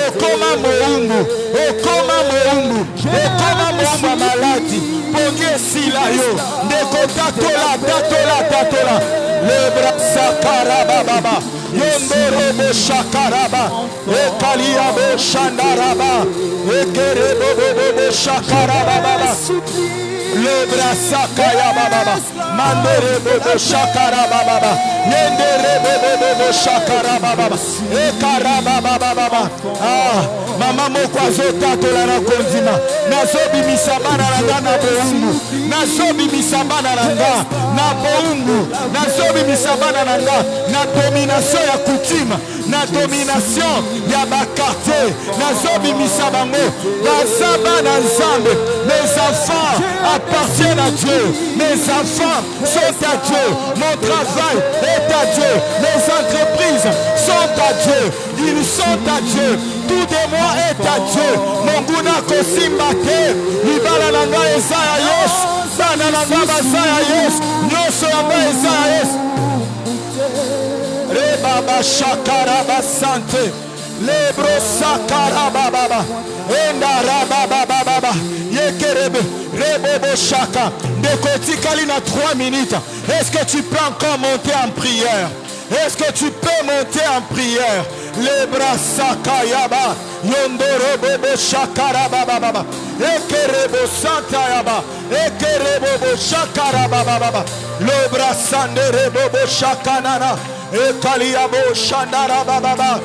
Speaker 1: Okoma moumbu. Okoma moumbu. Okoma moumbu maladi. Pongi esila yo. Ndeko tatola. Lebra sakaraba baba. Yondoro shakaraba. Ekalia bo shandaraba. Ekerebo bo shakaraba baba. Lebra sakaya baba. Mandere bo shakaraba baba. Yendere bo shakaraba baba. Ekaraba baba. Ah, mama moko azotatola na kondima. Nazobi misabana na boungu. Nazobi misabana na boungu. Nazobi misabana na domination ya kutima. Na domination ya bakarte. Nazobi misabango. Bazabana nzambe. Mes enfants appartiennent à Dieu. Mes enfants sont à Dieu. Mon travail est à Dieu. Mes entreprises sont à Dieu. Ils sont à Dieu. Tout de moi est à Dieu. Monguna kosimbate. Libala nanga eza ya Yesu. Bana nanga baza ya Yesu. Nyoso nanga eza ya Yesu. Rebaba shakaraba sante. Lebro sakaraba baba. Enda rababa baba. Yekerebe. Rebobo shaka. Dekotikali na 3 minutes. Est-ce que tu peux encore monter en prière? Est-ce que tu peux monter en prière? Les bras sakayaba. Yondoro bobo shakaraba baba. Ekerebo santayaba. Ekerebo shakaraba baba. Le bras sandere bobo shakanana. Ekaliabo shandara baba.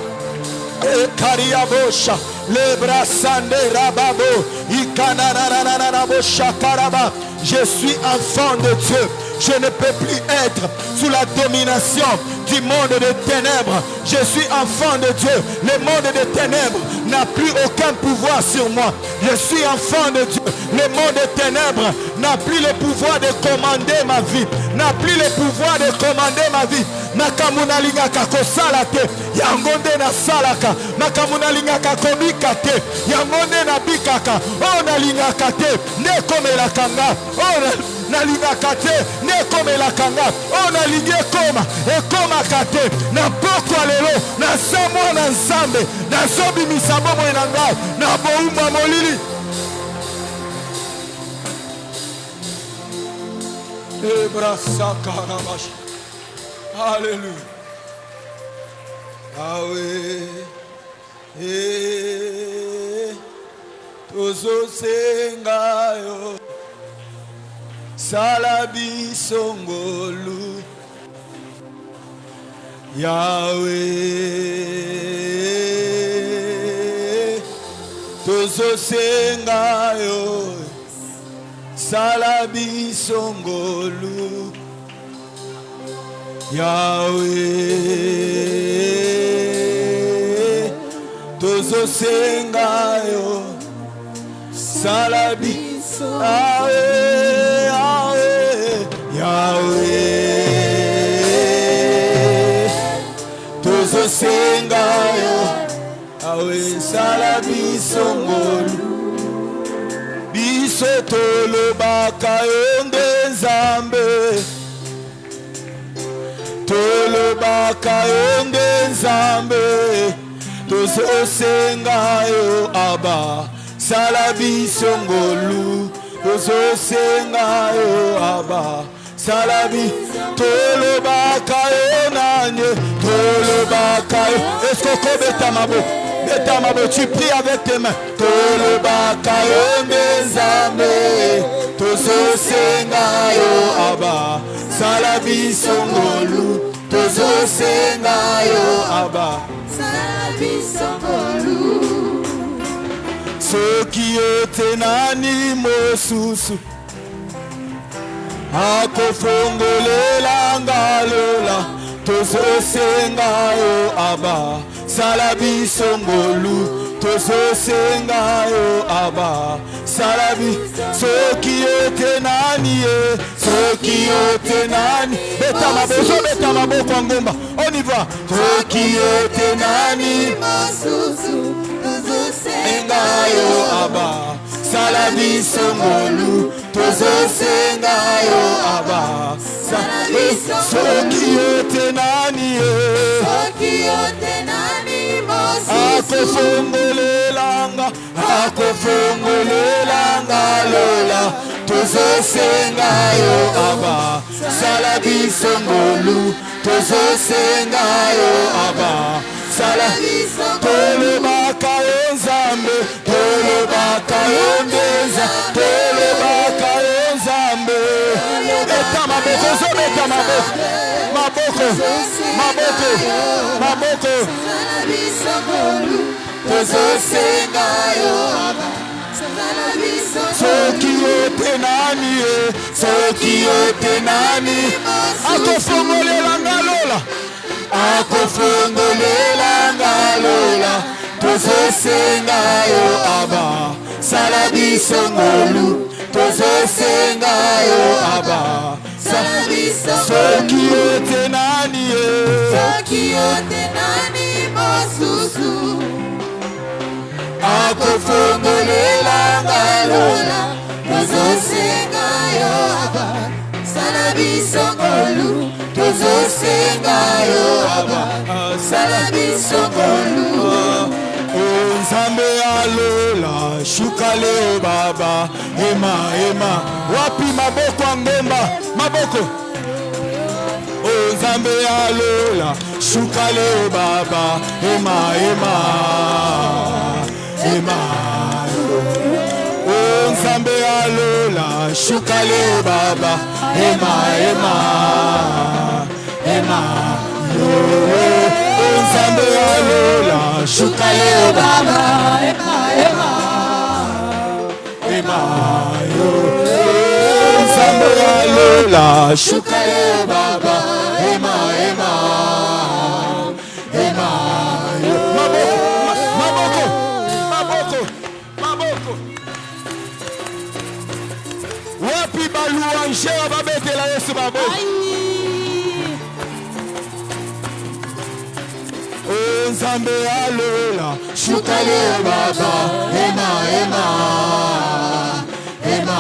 Speaker 1: Ekariabosha. Les bras sandera babo. Ikananana shakaraba. Je suis enfant de Dieu. Je ne peux plus être sous la domination du monde des ténèbres. Je suis enfant de Dieu. Le monde des ténèbres n'a plus aucun pouvoir sur moi. Je suis enfant de Dieu. Le monde des ténèbres n'a plus le pouvoir de commander ma vie. N'a plus le pouvoir de commander ma vie. Makamuna lingaka kosala te. Yangonde na salaka. Makamuna lingaka komika te. Yangonde na bikaka. Ona lingaka te. Ne komela kanga. Ona na nalingaka te nekomelaka nga oyo nalingi ekomaka te na pokwa lelo naza mwana nzambe nazobimisa bomoi na ngai na boumba molili. Ebrasakarabash. Alléluia. Awe. Tozosenga yo. Salabi songolu. Yahweh. Tozosenga yo. Salabi songolu. Yahweh. Tozosenga yo. Salabi Yahweh, Yahweh, Yahweh. Tozosenga yo. Yahweh, salabi songolu. Biso tolobaka yo nde Nzambe. Tolobaka yo nde Nzambe. Tozosenga yo Abba. Salabi songolu. Tozosenga yo Abba. Salabi. Tolobaka yo nanye. Tolobaka yo. Est-ce que beta mabo? Beta mabo, tu pries avec tes mains. Tolobaka yo Nzambe. Tozosenga yo Abba. Salabi songolu. Tozosenga yo Abba.
Speaker 4: Salabi songolu.
Speaker 1: Soki yote nani mosusu akofongolela ngalola. Tozosenga yo Abba. Salabi songolu. Tozosenga yo Abba. Salabi. Soki yote nani soki yote nani. Beta mabo, beta mabo kwa ngomba. On y va. Soki yote nani
Speaker 4: mosusu.
Speaker 1: Tozosenga yo Abba. Salabi songolu. Tozosenga yo Abba. Soki yote nani
Speaker 4: soki yote nani mosusu.
Speaker 1: akofongolelanga akofongolelanga lola. Tozosenga yo Abba. Salabi songolu. Tozosenga yo Abba. Salabi tolobaka yo Nzambe. Tolobaka yo Nzambe. Tolobaka yo Nzambe. Beta maboko, beta maboko. Maboko, maboko, maboko.
Speaker 4: Salabi songolu.
Speaker 1: Tozosenga yo Abba.
Speaker 4: Salabi songolu.
Speaker 1: Soki yote nani soki yote nani akofongolela ngalola. Akofongolela ngalola. Tozosenga yo Abba. Salabi songolu. Tozosenga yo Abba.
Speaker 4: Salabi songolu.
Speaker 1: Soki yote nani
Speaker 4: soki yote nani mosusu.
Speaker 1: akofongolela ngalola.
Speaker 4: Tozosenga yo Abba. Salabi songolu. Tozosenga yo Abba. Salabi songolu.
Speaker 1: Nzambe alola. Shuka leo Baba. Ema, ema. Wapi maboko ngomba. Maboko. Nzambe alola. Shuka leo Baba. Ema, ema. Ema. Nzambe alola. Shuka leo Baba. Ema, ema. Ema. Nzambe alola. Shuka leo Baba.
Speaker 4: Ema, ema.
Speaker 1: Ema. Nzambe alola. Shuka leo Baba. Ema, ema. Ema. Maboko, maboko, maboko. Wapi balouange babetela Yesu maboko. Nzambe alola. Shuka leo Baba. Ema, ema. Ema.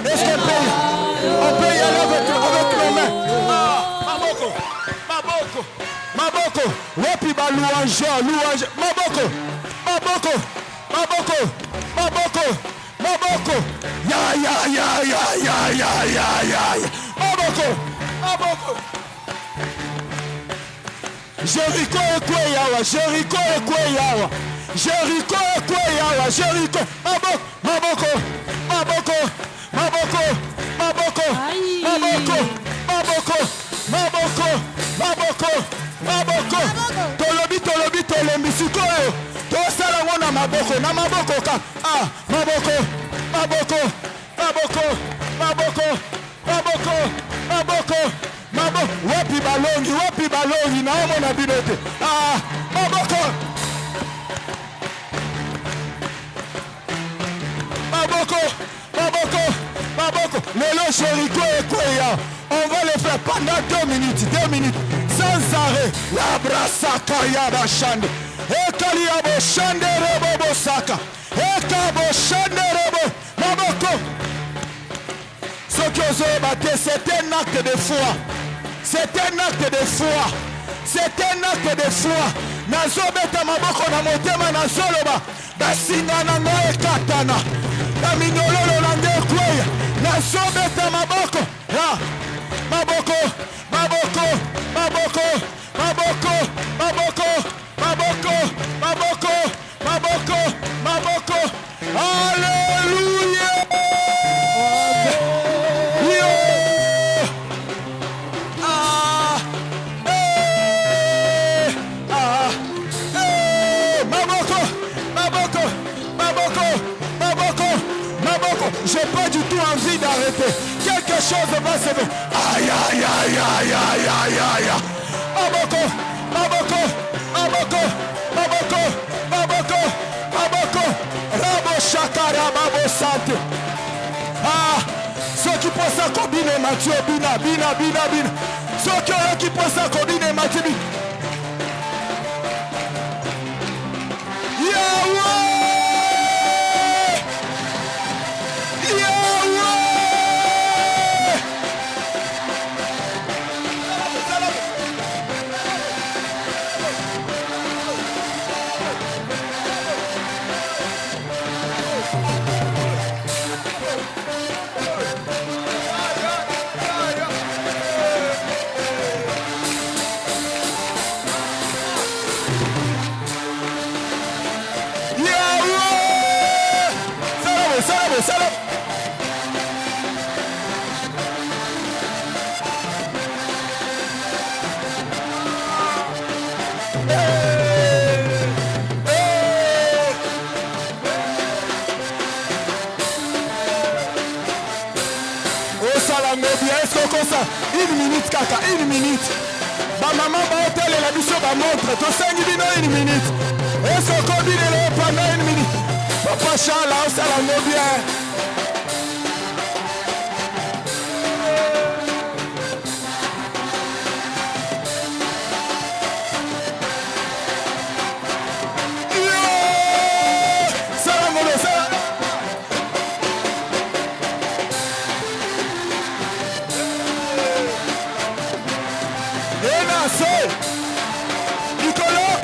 Speaker 3: Est-ce qu'on peut y aller avec nos mains? Maboko. Wapi ba louange. Maboko. Ya. Maboko. Jericho ekwe yawa. Jericho. Maboko. Tolobi sikoyo. Tosala ngona maboko ka. Maboko. Wapi balongi na omona binote. Maboko. Lelo Jericho Ekoya. On va le faire pendant 2 minutes. Sans arrêt. La brasaka yaba shande. Ekali yabo shande rebo bosaka. Ekabo shande rebo. Maboko. Ce que vous avez battu, c'est un acte de foi. Nazobeta maboko na motema na zoloba. Basinga na ngoe katana. Na minololo na ngekweya. Nazobeta maboko. Maboko. Alléluia. J'ai pas du tout envie d'arrêter. Quelque chose va se faire. Aïe. Maboko. Rabo shakara babo sante. Ceux qui pensent à combiner Mathieu, bina. Ceux qui pensent à combiner Mathieu, Salam. Oh salam bien, est-ce qu'on comme ça? 1 minute kaka, 1 minute. Ba maman ba hôtel et la mission va montrer. To 5 minutes, 1 minute. Est-ce qu'on combine le pendant 1 minute? Papa Charles, on salam bien. Nicolas,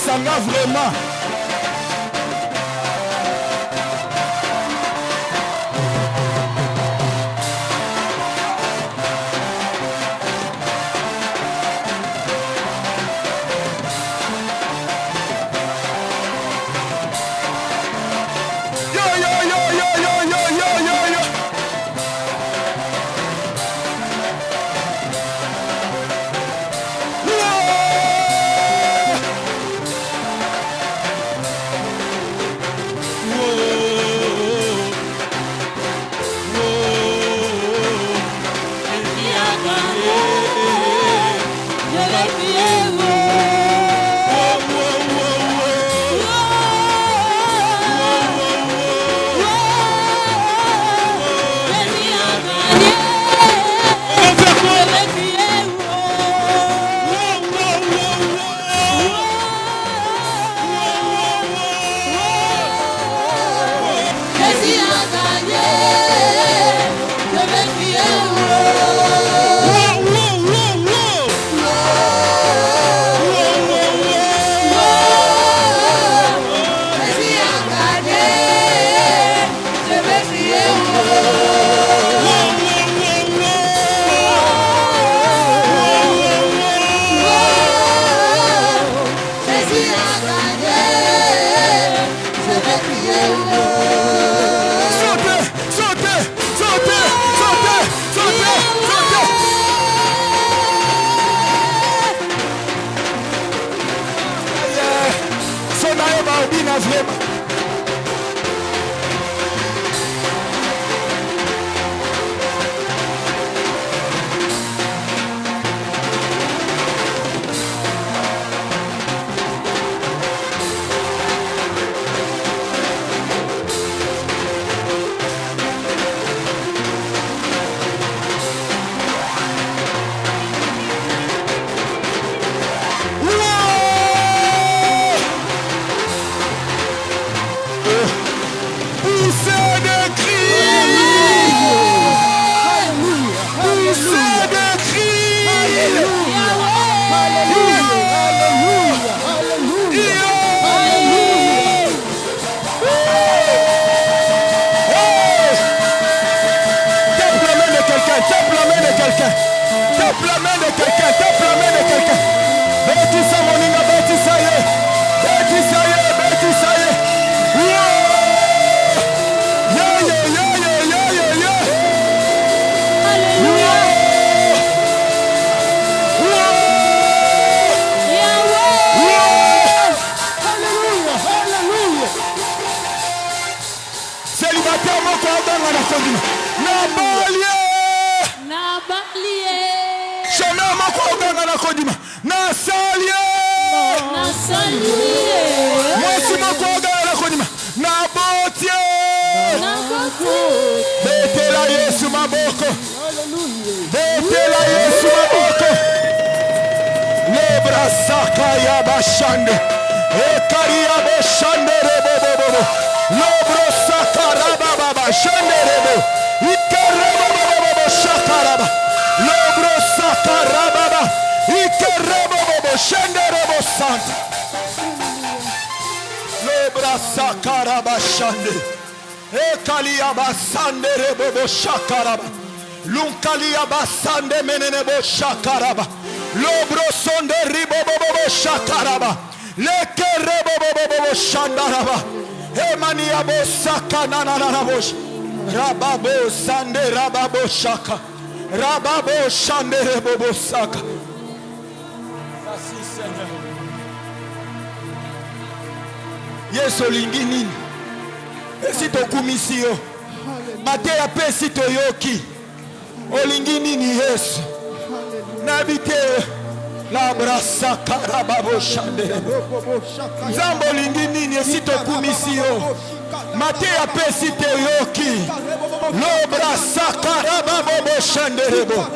Speaker 5: Ça va vraiment. Ekalia basande rebobo shakaraba. Lunkalia basande menenebo shakaraba. Lobro sonde ribobobo shakaraba. Leke rebobobo shandaraba. Emania bo sakanananabosh. Rababo sande rababo shaka. Rababo shande rebobo saka.
Speaker 1: Merci Seigneur.
Speaker 5: Yesu lingini. Esi tokumisi yo. Mateya pesi toyoki. Olingini ni Yesu. Nabite la brasa karababo shande. Zambo lingini ni esi tokumisi yo. Mateya pesi toyoki. Lo brasa karababo shande rebo.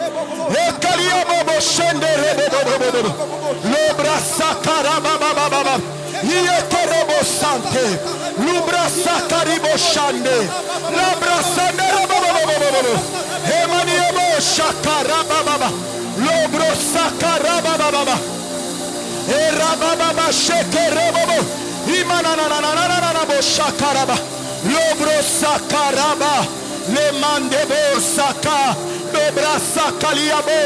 Speaker 5: Ekalia bobo shande rebo. Lo brasa karababa. Yekerebo sante. Lubra sakaribo shande. Labra sande rebo. Emaniebo shakarababa. Lobro sakarababa. Erababa shekerebo. Imananananananabo shakaraba. Lobro sakaraba. Le mandebo saka. Lobra sakaliabo.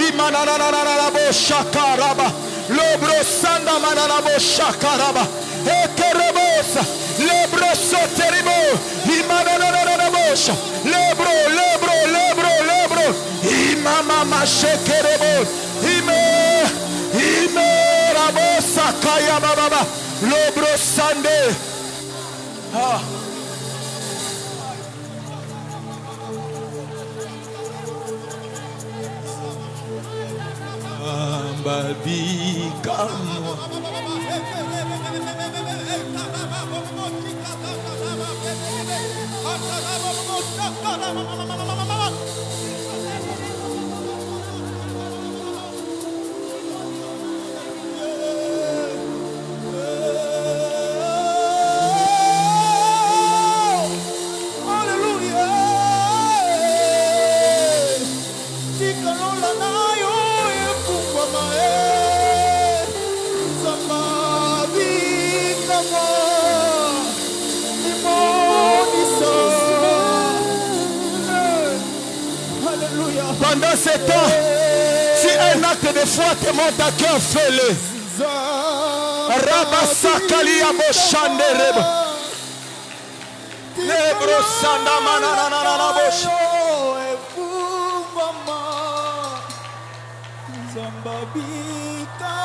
Speaker 5: Imanananananabo shakaraba. Lobro sanda mananabo shakaraba. Ekerebosa. Lebro soteribo. Imananananabosha. Lebro. Imama shekerebo. Ime rabosa kaya baba. Lobro sande. Ah.
Speaker 1: Babi comme
Speaker 5: pendant ce temps, si un acte de foi te monte à cœur, fais-le. Rabasakali aboshande rebo. Lebro sanda mananana bosh.
Speaker 3: Zambabika